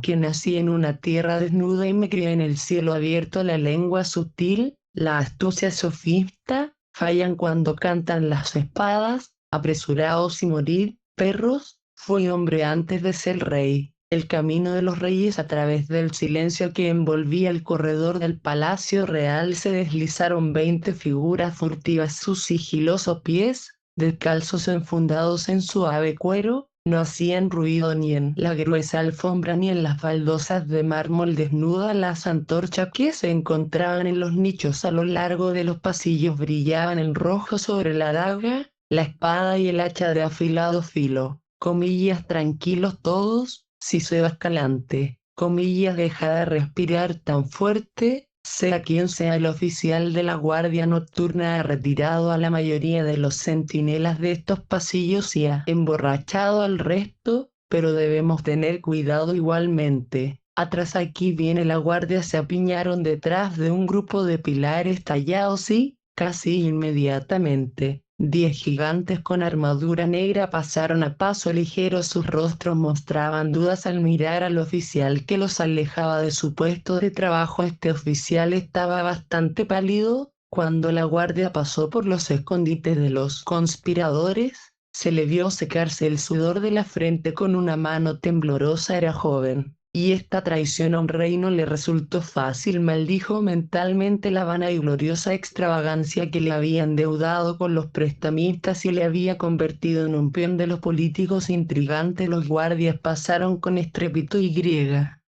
que nací en una tierra desnuda y me crié en el cielo abierto, la lengua sutil, la astucia sofista, fallan cuando cantan las espadas. Apresuraos y morid, perros. Fui hombre antes de ser rey. El camino de los reyes. A través del silencio que envolvía el corredor del palacio real se deslizaron 20 figuras furtivas. Sus sigilosos pies, descalzos enfundados en suave cuero, no hacían ruido ni en la gruesa alfombra ni en las baldosas de mármol desnudas. Las antorchas que se encontraban en los nichos a lo largo de los pasillos brillaban en rojo sobre la daga, la espada y el hacha de afilado filo. Comillas, tranquilos todos, Siseo Escalante. Comillas, deja de respirar tan fuerte. Sea quien sea el oficial de la guardia nocturna, ha retirado a la mayoría de los centinelas de estos pasillos y ha emborrachado al resto, pero debemos tener cuidado igualmente. Atrás, aquí viene la guardia. Se apiñaron detrás de un grupo de pilares tallados y, casi inmediatamente, 10 gigantes con armadura negra pasaron a paso ligero. Sus rostros mostraban dudas al mirar al oficial que los alejaba de su puesto de trabajo. Este oficial estaba bastante pálido. Cuando la guardia pasó por los escondites de los conspiradores, Se le vio secarse el sudor de la frente con una mano temblorosa. Era joven, y esta traición a un rey no le resultó fácil. Maldijo mentalmente la vana y gloriosa extravagancia que le había endeudado con los prestamistas y le había convertido en un peón de los políticos intrigantes. Los guardias pasaron con estrépito y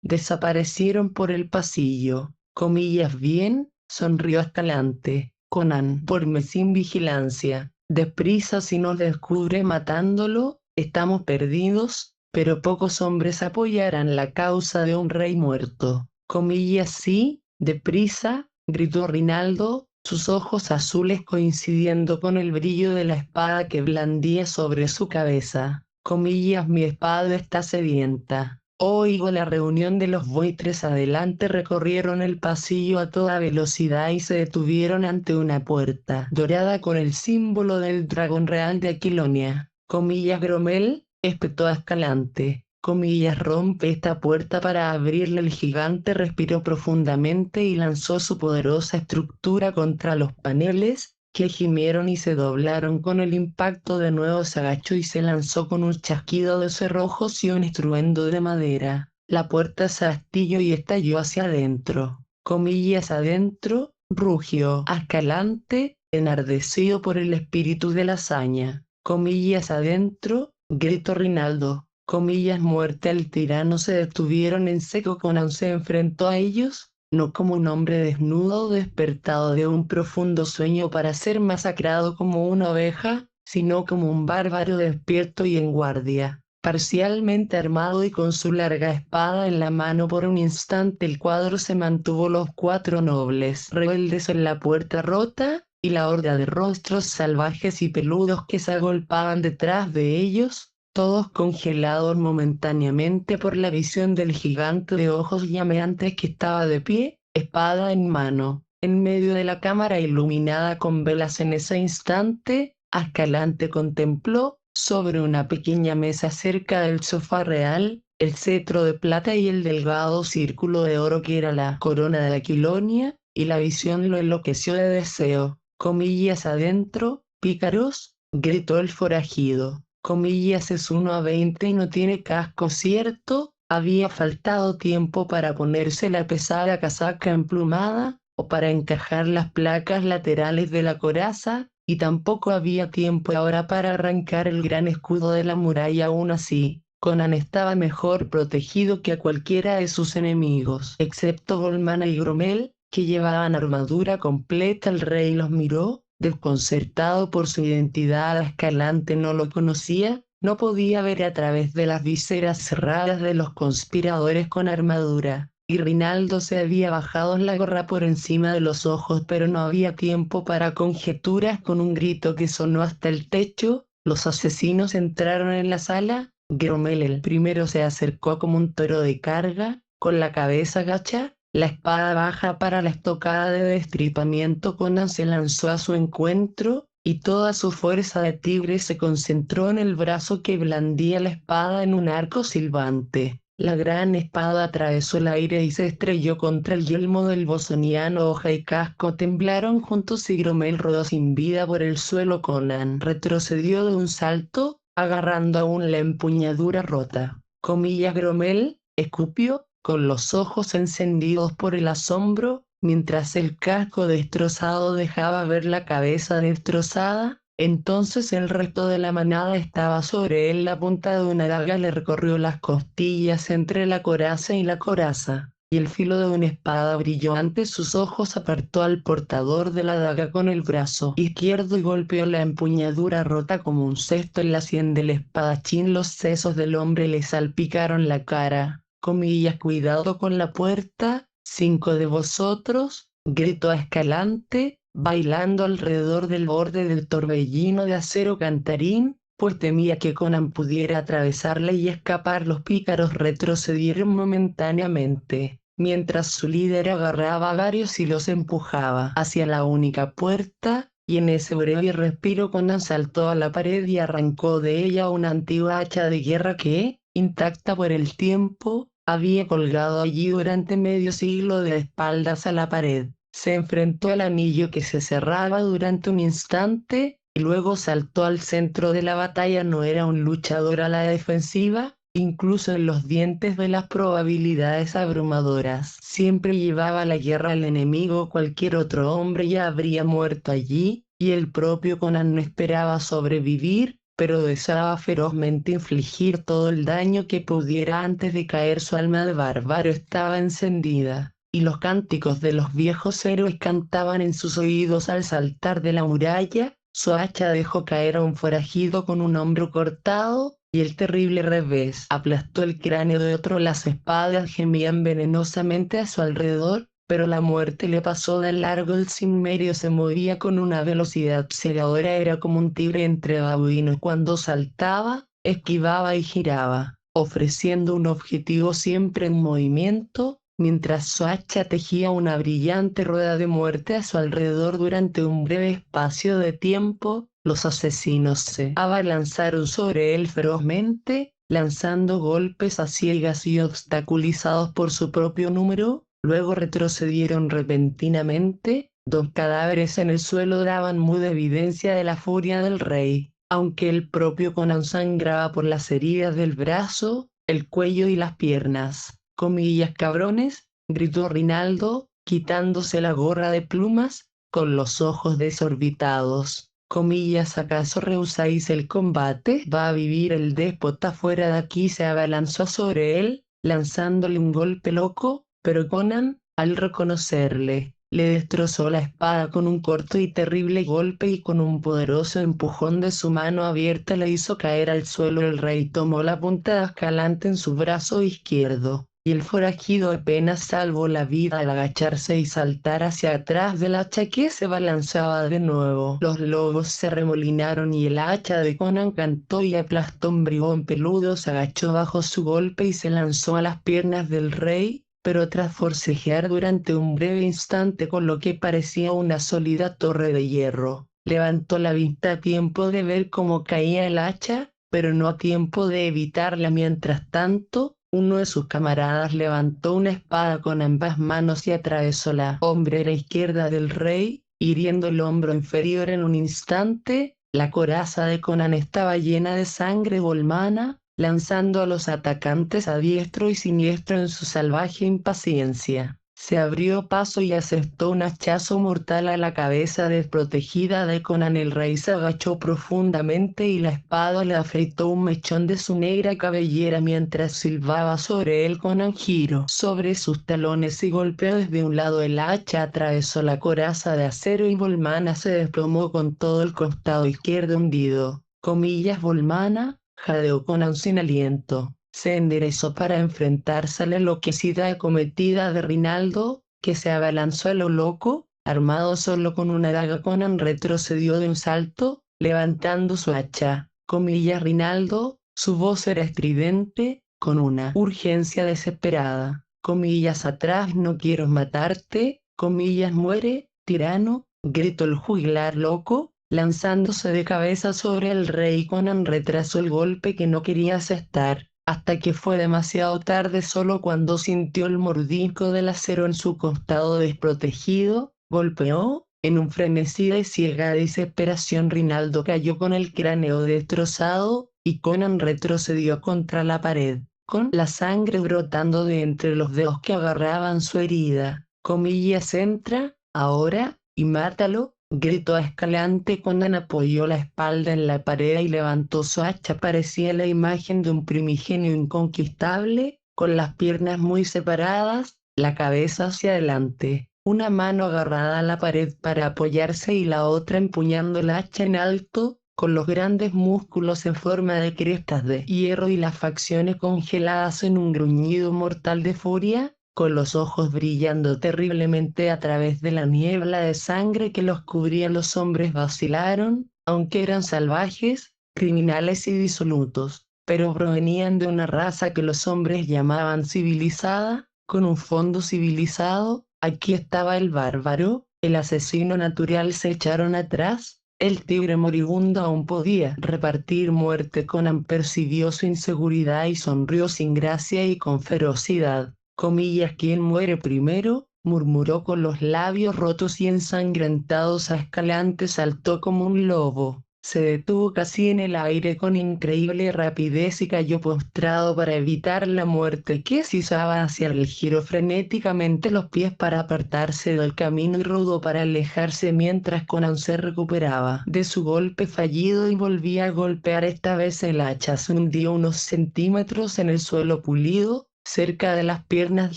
desaparecieron por el pasillo. Comillas bien, sonrió Escalante. Conan, porme sin vigilancia. Deprisa, si nos descubre matándolo, estamos perdidos, pero pocos hombres apoyarán la causa de un rey muerto. Comillas sí, deprisa, gritó Rinaldo, sus ojos azules coincidiendo con el brillo de la espada que blandía sobre su cabeza. Comillas, mi espada está sedienta. Oigo la reunión de los buitres. Adelante recorrieron el pasillo a toda velocidad y se detuvieron ante una puerta dorada con el símbolo del dragón real de Aquilonia. Comillas, Gromel, espetó a Escalante. Comillas, rompe esta puerta para abrirla. El gigante respiró profundamente y lanzó su poderosa estructura contra los paneles, que gimieron y se doblaron con el impacto. De nuevo se agachó y se lanzó con un chasquido de cerrojos y un estruendo de madera. La puerta se astilló y estalló hacia adentro. Comillas, adentro, rugió Escalante, enardecido por el espíritu de la hazaña. Comillas, adentro, gritó Rinaldo. Comillas, muerte al tirano. Se detuvieron en seco. Conan se enfrentó a ellos, no como un hombre desnudo despertado de un profundo sueño para ser masacrado como una oveja, sino como un bárbaro despierto y en guardia. Parcialmente armado y con su larga espada en la mano. Por un instante el cuadro se mantuvo. Los cuatro nobles rebeldes en la puerta rota, y la horda de rostros salvajes y peludos que se agolpaban detrás de ellos, todos congelados momentáneamente por la visión del gigante de ojos llameantes que estaba de pie, espada en mano, en medio de la cámara iluminada con velas. En ese instante, Escalante contempló, sobre una pequeña mesa cerca del sofá real, el cetro de plata y el delgado círculo de oro que era la corona de Aquilonia, y la visión lo enloqueció de deseo. Comillas, adentro, pícaros, gritó el forajido. Comillas, es 1 a 20 y no tiene casco, ¿cierto? Había faltado tiempo para ponerse la pesada casaca emplumada, o para encajar las placas laterales de la coraza, y tampoco había tiempo ahora para arrancar el gran escudo de la muralla. Aún así, Conan estaba mejor protegido que a cualquiera de sus enemigos, excepto Golmana y Gromel, que llevaban armadura completa. El rey los miró, desconcertado por su identidad. Escalante no lo conocía, no podía ver a través de las viseras cerradas de los conspiradores con armadura, y Rinaldo se había bajado la gorra por encima de los ojos, pero no había tiempo para conjeturas. Con un grito que sonó hasta el techo, los asesinos entraron en la sala. Gromel el primero se acercó como un toro de carga, con la cabeza gacha, la espada baja para la estocada de destripamiento. Conan se lanzó a su encuentro, y toda su fuerza de tigre se concentró en el brazo que blandía la espada en un arco silbante. La gran espada atravesó el aire y se estrelló contra el yelmo del bosoniano. Hoja y casco temblaron juntos y Gromel rodó sin vida por el suelo. Conan retrocedió de un salto, agarrando aún la empuñadura rota. Comillas, Gromel, escupió, con los ojos encendidos por el asombro, mientras el casco destrozado dejaba ver la cabeza destrozada. Entonces el resto de la manada estaba sobre él. La punta de una daga le recorrió las costillas entre la coraza y la coraza, y el filo de una espada brilló ante sus ojos. Apartó al portador de la daga con el brazo izquierdo y golpeó la empuñadura rota como un cesto en la sien del espadachín. Los sesos del hombre le salpicaron la cara. Comillas, cuidado con la puerta. 5 de vosotros, gritó Escalante, bailando alrededor del borde del torbellino de acero cantarín, pues temía que Conan pudiera atravesarla y escapar. Los pícaros retrocedieron momentáneamente, mientras su líder agarraba a varios y los empujaba hacia la única puerta, y en ese breve respiro Conan saltó a la pared y arrancó de ella una antigua hacha de guerra que, intacta por el tiempo, había colgado allí durante medio siglo. De espaldas a la pared, se enfrentó al anillo que se cerraba durante un instante, y luego saltó al centro de la batalla. No era un luchador a la defensiva, incluso en los dientes de las probabilidades abrumadoras. Siempre llevaba la guerra al enemigo. Cualquier otro hombre ya habría muerto allí, y el propio Conan no esperaba sobrevivir, pero deseaba ferozmente infligir todo el daño que pudiera antes de caer. Su alma de bárbaro estaba encendida, y los cánticos de los viejos héroes cantaban en sus oídos al saltar de la muralla. Su hacha dejó caer a un forajido con un hombro cortado, y el terrible revés aplastó el cráneo de otro. Las espadas gemían venenosamente a su alrededor, pero la muerte le pasó de largo. El Cimmerio se movía con una velocidad cegadora. Era como un tigre entre babuinos. Cuando saltaba, esquivaba y giraba, ofreciendo un objetivo siempre en movimiento, mientras su hacha tejía una brillante rueda de muerte a su alrededor. Durante un breve espacio de tiempo, los asesinos se abalanzaron sobre él ferozmente, lanzando golpes a ciegas y obstaculizados por su propio número. Luego retrocedieron repentinamente. Dos cadáveres en el suelo daban muda evidencia de la furia del rey, aunque el propio Conan sangraba por las heridas del brazo, el cuello y las piernas. «Comillas, cabrones», gritó Rinaldo, quitándose la gorra de plumas, con los ojos desorbitados. «Comillas, ¿acaso rehusáis el combate? Va a vivir el déspota fuera de aquí». Se abalanzó sobre él, lanzándole un golpe loco, pero Conan, al reconocerle, le destrozó la espada con un corto y terrible golpe, y con un poderoso empujón de su mano abierta le hizo caer al suelo. El rey tomó la punta de Ascalante en su brazo izquierdo, y el forajido apenas salvó la vida al agacharse y saltar hacia atrás del hacha que se balanceaba de nuevo. Los lobos se remolinaron y el hacha de Conan cantó y aplastó un bribón peludo. Se agachó bajo su golpe y se lanzó a las piernas del rey, pero tras forcejear durante un breve instante con lo que parecía una sólida torre de hierro, levantó la vista a tiempo de ver cómo caía el hacha, pero no a tiempo de evitarla. Mientras tanto, uno de sus camaradas levantó una espada con ambas manos y atravesó la hombrera izquierda del rey, hiriendo el hombro inferior en un instante. La coraza de Conan estaba llena de sangre volmana, lanzando a los atacantes a diestro y siniestro en su salvaje impaciencia. Se abrió paso y asestó un hachazo mortal a la cabeza desprotegida de Conan. El rey se agachó profundamente y la espada le afeitó un mechón de su negra cabellera. Mientras silbaba sobre él, Conan giró sobre sus talones y golpeó desde un lado. El hacha atravesó la coraza de acero y Volmana se desplomó con todo el costado izquierdo hundido. «Comillas, Volmana», jadeó Conan sin aliento. Se enderezó para enfrentarse a la enloquecida acometida de Rinaldo, que se abalanzó a lo loco. Armado solo con una daga, Conan retrocedió de un salto, levantando su hacha. «Comillas, Rinaldo», su voz era estridente, con una urgencia desesperada. «Comillas, atrás, no quiero matarte». «Comillas, muere, tirano», gritó el juglar loco, lanzándose de cabeza sobre el rey. Conan retrasó el golpe que no quería asestar, hasta que fue demasiado tarde. Solo cuando sintió el mordisco del acero en su costado desprotegido, golpeó. En un frenesí de ciega desesperación, Rinaldo cayó con el cráneo destrozado, y Conan retrocedió contra la pared, con la sangre brotando de entre los dedos que agarraban su herida. «Comillas, entra, ahora, y mátalo», gritó Escalante. Conan apoyó la espalda en la pared y levantó su hacha. Parecía la imagen de un primigenio inconquistable, con las piernas muy separadas, la cabeza hacia adelante, una mano agarrada a la pared para apoyarse y la otra empuñando el hacha en alto, con los grandes músculos en forma de crestas de hierro y las facciones congeladas en un gruñido mortal de furia, con los ojos brillando terriblemente a través de la niebla de sangre que los cubría. Los hombres vacilaron, aunque eran salvajes, criminales y disolutos, pero provenían de una raza que los hombres llamaban civilizada, con un fondo civilizado. Aquí estaba el bárbaro, el asesino natural. Se echaron atrás. El tigre moribundo aún podía repartir muerte. Conan percibió su inseguridad y sonrió sin gracia y con ferocidad. «Comillas, ¿quién muere primero?», murmuró con los labios rotos y ensangrentados. Escalante saltó como un lobo. Se detuvo casi en el aire con increíble rapidez y cayó postrado para evitar la muerte que se izaba hacia él. Giró frenéticamente los pies para apartarse del camino y rodó para alejarse mientras Conan se recuperaba de su golpe fallido y volvía a golpear. Esta vez el hacha se hundió unos centímetros en el suelo pulido, cerca de las piernas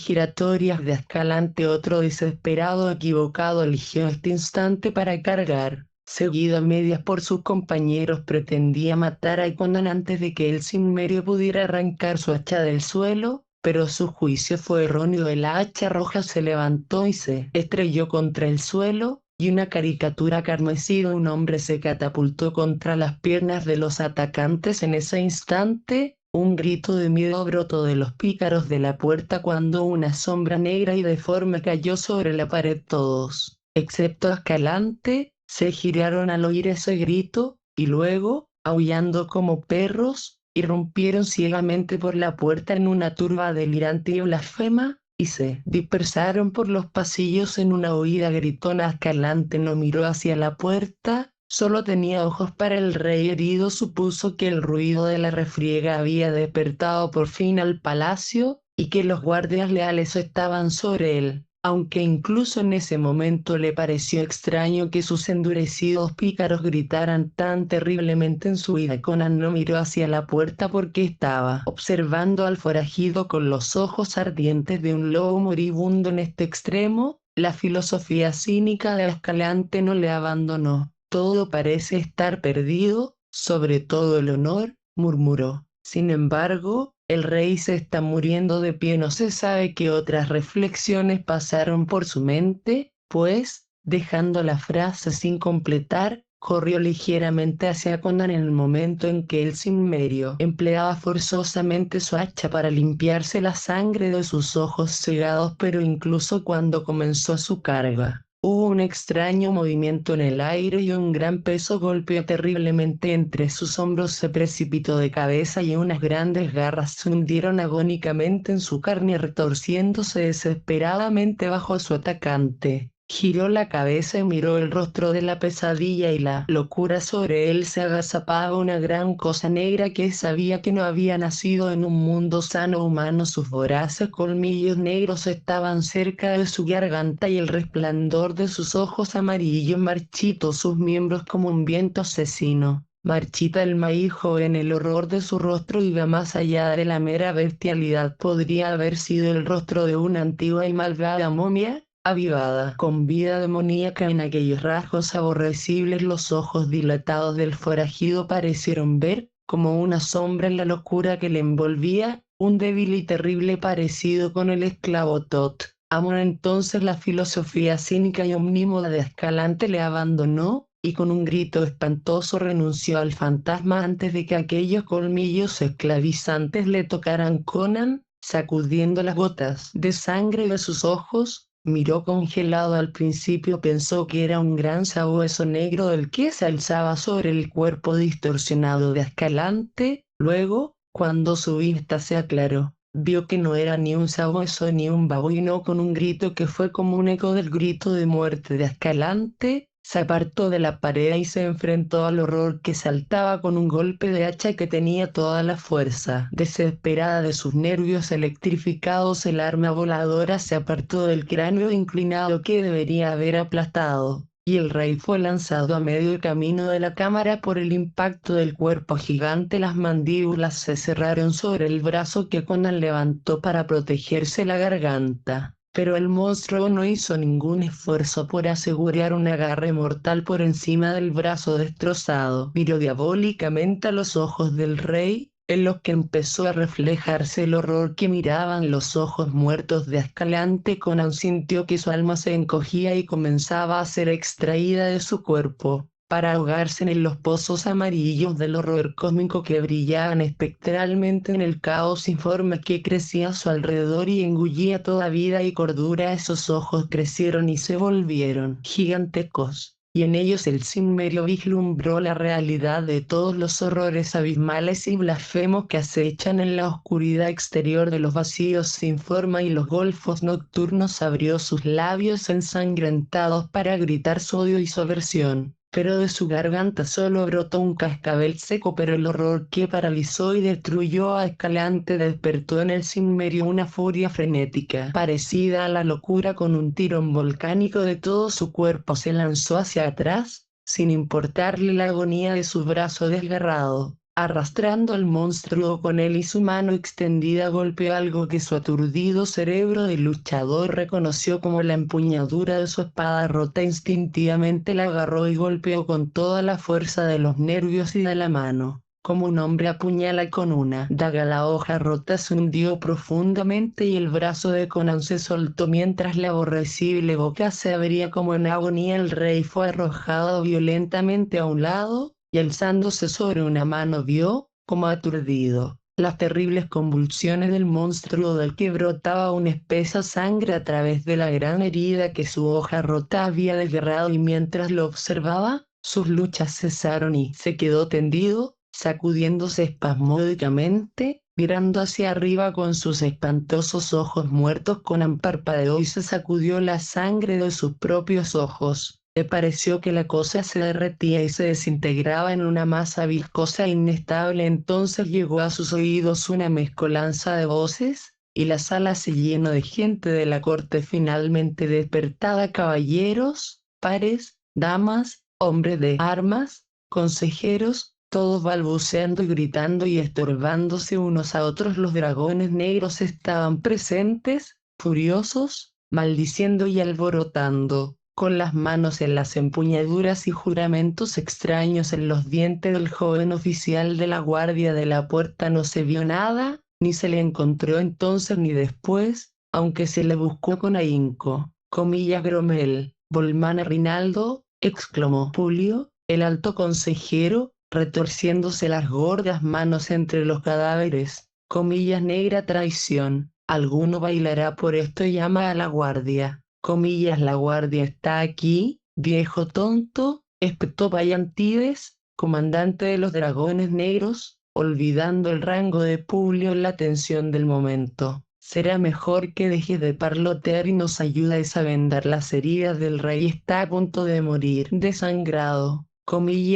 giratorias de Escalante. Otro desesperado equivocado eligió este instante para cargar. Seguido a medias por sus compañeros, pretendía matar a Conan antes de que el Cimmerio pudiera arrancar su hacha del suelo, pero su juicio fue erróneo. El hacha roja se levantó y se estrelló contra el suelo, y una caricatura carmesí de un hombre se catapultó contra las piernas de los atacantes. En ese instante, un grito de miedo brotó de los pícaros de la puerta cuando una sombra negra y deforme cayó sobre la pared. Todos, excepto Escalante, se giraron al oír ese grito, y luego, aullando como perros, irrumpieron ciegamente por la puerta en una turba delirante y blasfema, y se dispersaron por los pasillos en una huida gritona. Escalante no miró hacia la puerta, solo tenía ojos para el rey herido. Supuso que el ruido de la refriega había despertado por fin al palacio, y que los guardias leales estaban sobre él. Aunque incluso en ese momento le pareció extraño que sus endurecidos pícaros gritaran tan terriblemente en su huida, Conan no miró hacia la puerta porque estaba observando al forajido con los ojos ardientes de un lobo moribundo. En este extremo, la filosofía cínica de Escalante no le abandonó. Todo parece estar perdido, sobre todo el honor, murmuró. Sin embargo, el rey se está muriendo de pie. No se sabe qué otras reflexiones pasaron por su mente, pues, dejando la frase sin completar, corrió ligeramente hacia Conan en el momento en que el Cimmerio empleaba forzosamente su hacha para limpiarse la sangre de sus ojos cegados. Pero incluso cuando comenzó su carga, hubo un extraño movimiento en el aire y un gran peso golpeó terriblemente entre sus hombros. Se precipitó de cabeza y unas grandes garras se hundieron agónicamente en su carne, retorciéndose desesperadamente bajo su atacante. Giró la cabeza y miró el rostro de la pesadilla, y la locura sobre él se agazapaba una gran cosa negra que sabía que no había nacido en un mundo sano humano. Sus voraces colmillos negros estaban cerca de su garganta y el resplandor de sus ojos amarillos marchitó sus miembros como un viento asesino. Marchita el maíz joven, el horror de su rostro iba más allá de la mera bestialidad. Podría haber sido el rostro de una antigua y malvada momia, avivada con vida demoníaca. En aquellos rasgos aborrecibles los ojos dilatados del forajido parecieron ver, como una sombra en la locura que le envolvía, un débil y terrible parecido con el esclavo Tot. Amon. Entonces la filosofía cínica y omnímoda de Escalante le abandonó, y con un grito espantoso renunció al fantasma antes de que aquellos colmillos esclavizantes le tocaran. Conan, sacudiendo las gotas de sangre de sus ojos, miró congelado. Al principio pensó que era un gran sabueso negro el que se alzaba sobre el cuerpo distorsionado de Escalante. Luego, cuando su vista se aclaró, vio que no era ni un sabueso ni un babuino. Con un grito que fue como un eco del grito de muerte de Escalante, se apartó de la pared y se enfrentó al horror que saltaba con un golpe de hacha que tenía toda la fuerza desesperada de sus nervios electrificados. El arma voladora se apartó del cráneo inclinado que debería haber aplastado, y el rey fue lanzado a medio camino de la cámara por el impacto del cuerpo gigante. Las mandíbulas se cerraron sobre el brazo que Conan levantó para protegerse la garganta. Pero el monstruo no hizo ningún esfuerzo por asegurar un agarre mortal por encima del brazo destrozado. Miró diabólicamente a los ojos del rey, en los que empezó a reflejarse el horror que miraban los ojos muertos de Escalante. Conan sintió que su alma se encogía y comenzaba a ser extraída de su cuerpo, para ahogarse en los pozos amarillos del horror cósmico que brillaban espectralmente en el caos informe que crecía a su alrededor y engullía toda vida y cordura. Esos ojos crecieron y se volvieron gigantescos, y en ellos el Cimmerio vislumbró la realidad de todos los horrores abismales y blasfemos que acechan en la oscuridad exterior de los vacíos sin forma y los golfos nocturnos. Abrió sus labios ensangrentados para gritar su odio y su aversión. Pero de su garganta solo brotó un cascabel seco, pero el horror que paralizó y destruyó a Escalante despertó en el Cimmerio una furia frenética, parecida a la locura. Con un tirón volcánico de todo su cuerpo se lanzó hacia atrás, sin importarle la agonía de su brazo desgarrado. Arrastrando al monstruo con él y su mano extendida golpeó algo que su aturdido cerebro de luchador reconoció como la empuñadura de su espada rota. Instintivamente la agarró y golpeó con toda la fuerza de los nervios y de la mano. Como un hombre apuñala con una daga, la hoja rota se hundió profundamente y el brazo de Conan se soltó mientras la aborrecible boca se abría como en agonía. El rey fue arrojado violentamente a un lado, y alzándose sobre una mano vio, como aturdido, las terribles convulsiones del monstruo del que brotaba una espesa sangre a través de la gran herida que su hoja rota había desgarrado, y mientras lo observaba, sus luchas cesaron y se quedó tendido, sacudiéndose espasmódicamente, mirando hacia arriba con sus espantosos ojos muertos. Conan parpadeó y se sacudió la sangre de sus propios ojos. Le pareció que la cosa se derretía y se desintegraba en una masa viscosa e inestable. Entonces llegó a sus oídos una mezcolanza de voces, y la sala se llenó de gente de la corte finalmente despertada: caballeros, pares, damas, hombres de armas, consejeros, todos balbuceando y gritando y estorbándose unos a otros. Los dragones negros estaban presentes, furiosos, maldiciendo y alborotando, con las manos en las empuñaduras y juramentos extraños en los dientes del joven oficial de la guardia de la puerta. No se vio nada, ni se le encontró entonces ni después, aunque se le buscó con ahínco. Gromel, Volmana Rinaldo, exclamó Publio, el alto consejero, retorciéndose las gordas manos entre los cadáveres. Negra traición. Alguno bailará por esto. Llama a la guardia. La guardia está aquí, viejo tonto, espetó Payantides, comandante de los dragones negros, olvidando el rango de Publio en la tensión del momento. Será mejor que dejes de parlotear y nos ayudes a vendar las heridas del rey. Está a punto de morir desangrado.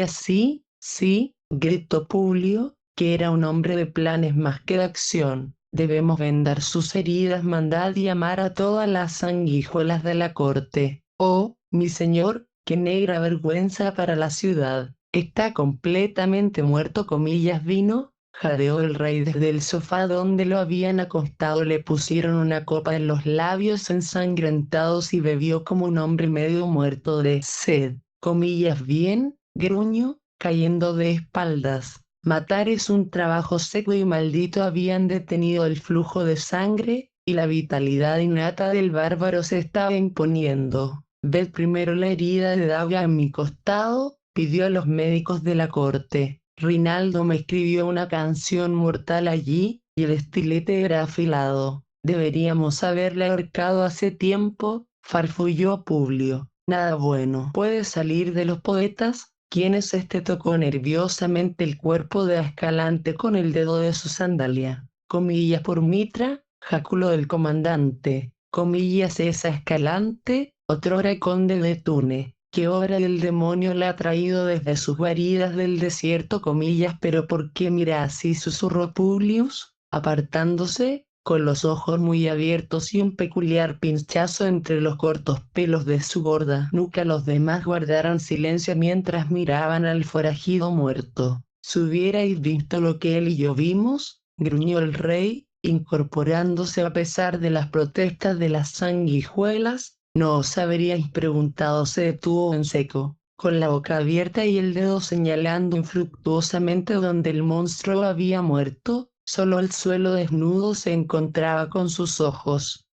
Sí, sí, gritó Publio, que era un hombre de planes más que de acción. Debemos vendar sus heridas. Mandad llamar a todas las sanguijuelas de la corte. Oh, mi señor, qué negra vergüenza para la ciudad. Está completamente muerto. Vino, jadeó el rey desde el sofá donde lo habían acostado. Le pusieron una copa en los labios ensangrentados y bebió como un hombre medio muerto de sed. Bien, gruñó, cayendo de espaldas. Matar es un trabajo seco y maldito. Habían detenido el flujo de sangre, y la vitalidad innata del bárbaro se estaba imponiendo. Ved primero la herida de daga en mi costado, pidió a los médicos de la corte. Rinaldo me escribió una canción mortal allí, y el estilete era afilado. Deberíamos haberle ahorcado hace tiempo, farfulló Publio. Nada bueno puede salir de los poetas. ¿Quién es este? Tocó nerviosamente el cuerpo de Escalante con el dedo de su sandalia. Por Mitra, jáculo del comandante. Esa Escalante, otrora conde de Tune. ¿Qué obra del demonio le ha traído desde sus guaridas del desierto? Pero ¿por qué mira así? Susurró Publius, apartándose, con los ojos muy abiertos y un peculiar pinchazo entre los cortos pelos de su gorda nuca. Los demás guardaron silencio mientras miraban al forajido muerto. Si hubierais visto lo que él y yo vimos, gruñó el rey, incorporándose a pesar de las protestas de las sanguijuelas, no os habríais preguntado. Se detuvo en seco, con la boca abierta y el dedo señalando infructuosamente donde el monstruo había muerto. Solo el suelo desnudo se encontraba con sus ojos.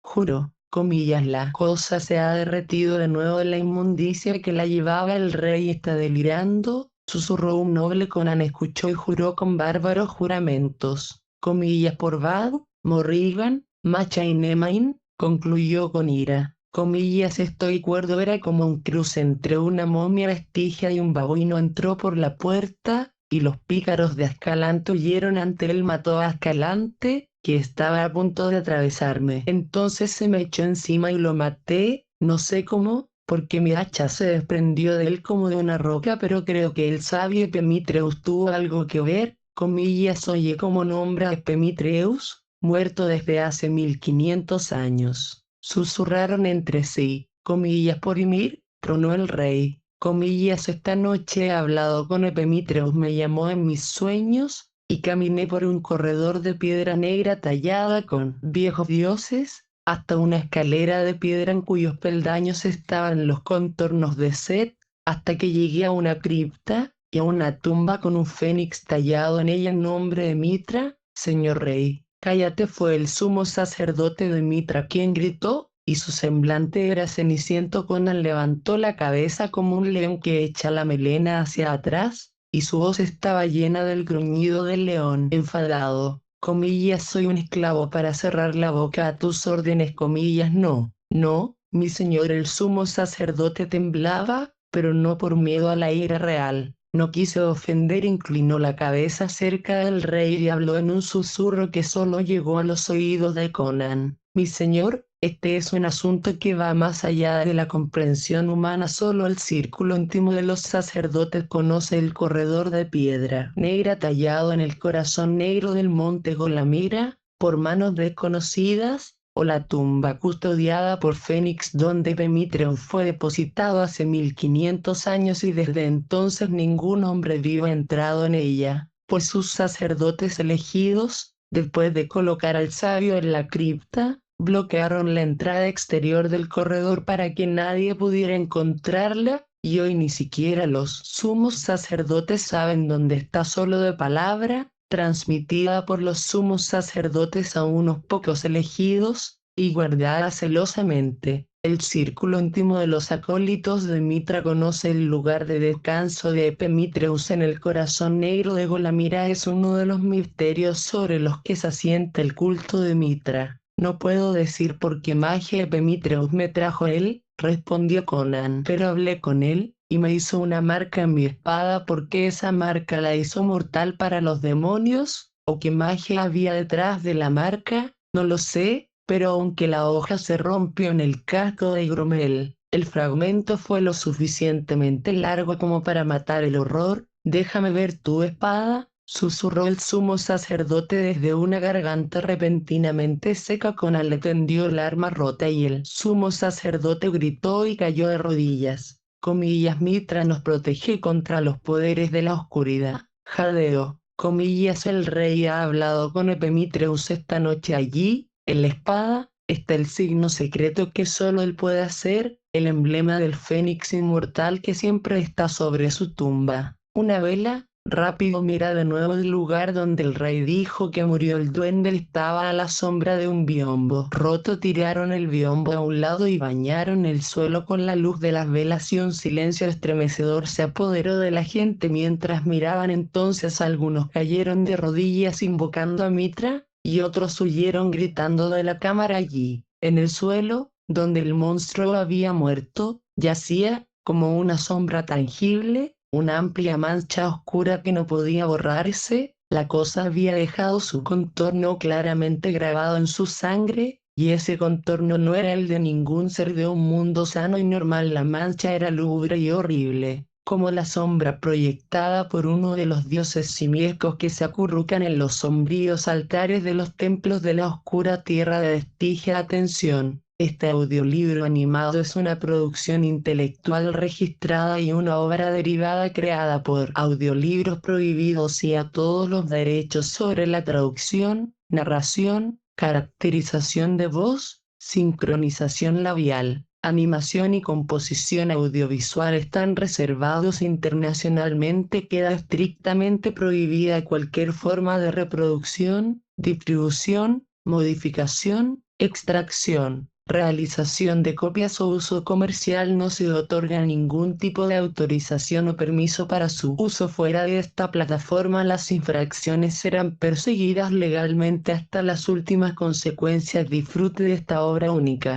Juro, la cosa se ha derretido de nuevo. La inmundicia que la llevaba el rey está delirando, susurró un noble. Conan escuchó y juró con bárbaros juramentos. Por Vad, Morrigan, Macha y Nemain, concluyó con ira. Comillas, estoy cuerdo. Era como un cruce entre una momia vestigia y un babuino. Entró por la puerta, y los pícaros de Ascalante huyeron ante él. Mató a Ascalante, que estaba a punto de atravesarme. Entonces se me echó encima y lo maté, no sé cómo, porque mi hacha se desprendió de él como de una roca, pero creo que el sabio Epimitreus tuvo algo que ver. Comillas, oye, ¿cómo nombra a Epimitreus, muerto desde hace 1500 años? Susurraron entre sí. Comillas, por Ymir, tronó el rey. Comillas, esta noche he hablado con Epimitreus, me llamó en mis sueños, y caminé por un corredor de piedra negra tallada con viejos dioses, hasta una escalera de piedra en cuyos peldaños estaban los contornos de Set, hasta que llegué a una cripta, y a una tumba con un fénix tallado en ella en nombre de Mitra. Señor rey, cállate, fue el sumo sacerdote de Mitra quien gritó, y su semblante era ceniciento. Conan levantó la cabeza como un león que echa la melena hacia atrás, y su voz estaba llena del gruñido del león enfadado. Comillas, soy un esclavo para cerrar la boca a tus órdenes. Comillas, no, no, mi señor. El sumo sacerdote temblaba, pero no por miedo a la ira real. No quiso ofender, inclinó la cabeza cerca del rey y habló en un susurro que solo llegó a los oídos de Conan. Mi señor, este es un asunto que va más allá de la comprensión humana. Solo el círculo íntimo de los sacerdotes conoce el corredor de piedra negra tallado en el corazón negro del monte Golamira, por manos desconocidas, o la tumba custodiada por Fénix donde Epimitreus fue depositado hace 1500 años, y desde entonces ningún hombre vivo ha entrado en ella, pues sus sacerdotes elegidos, después de colocar al sabio en la cripta, bloquearon la entrada exterior del corredor para que nadie pudiera encontrarla, y hoy ni siquiera los sumos sacerdotes saben dónde está. Solo de palabra, transmitida por los sumos sacerdotes a unos pocos elegidos, y guardada celosamente. El círculo íntimo de los acólitos de Mitra conoce el lugar de descanso de Epimitreus en el corazón negro de Golamira. Es uno de los misterios sobre los que se asienta el culto de Mitra. No puedo decir por qué magia Epimitreus me trajo él, respondió Conan, pero hablé con él, y me hizo una marca en mi espada. ¿Por qué esa marca la hizo mortal para los demonios? ¿O qué magia había detrás de la marca? No lo sé, pero aunque la hoja se rompió en el casco de Gromel, el fragmento fue lo suficientemente largo como para matar el horror. Déjame ver tu espada, susurró el sumo sacerdote desde una garganta repentinamente seca. Conan le tendió el arma rota y el sumo sacerdote gritó y cayó de rodillas. Comillas, Mitra nos protege contra los poderes de la oscuridad. Jadeo, comillas, el rey ha hablado con Epimitreus esta noche. Allí, en la espada, está el signo secreto que solo él puede hacer, el emblema del fénix inmortal que siempre está sobre su tumba. Una vela. Rápido mira de nuevo el lugar donde el rey dijo que murió el duende. Estaba a la sombra de un biombo roto. Tiraron el biombo a un lado y bañaron el suelo con la luz de las velas, y un silencio estremecedor se apoderó de la gente mientras miraban. Entonces algunos cayeron de rodillas invocando a Mitra, y otros huyeron gritando de la cámara. Allí, en el suelo, donde el monstruo había muerto, yacía, como una sombra tangible, una amplia mancha oscura que no podía borrarse. La cosa había dejado su contorno claramente grabado en su sangre, y ese contorno no era el de ningún ser de un mundo sano y normal. La mancha era lúgubre y horrible, como la sombra proyectada por uno de los dioses simiescos que se acurrucan en los sombríos altares de los templos de la oscura tierra de Estigia. Atención. Este audiolibro animado es una producción intelectual registrada y una obra derivada creada por Audiolibros Prohibidos, y a todos los derechos sobre la traducción, narración, caracterización de voz, sincronización labial, animación y composición audiovisual están reservados internacionalmente. Queda estrictamente prohibida cualquier forma de reproducción, distribución, modificación, extracción, realización de copias o uso comercial. No se otorga ningún tipo de autorización o permiso para su uso fuera de esta plataforma. Las infracciones serán perseguidas legalmente hasta las últimas consecuencias. Disfrute de esta obra única.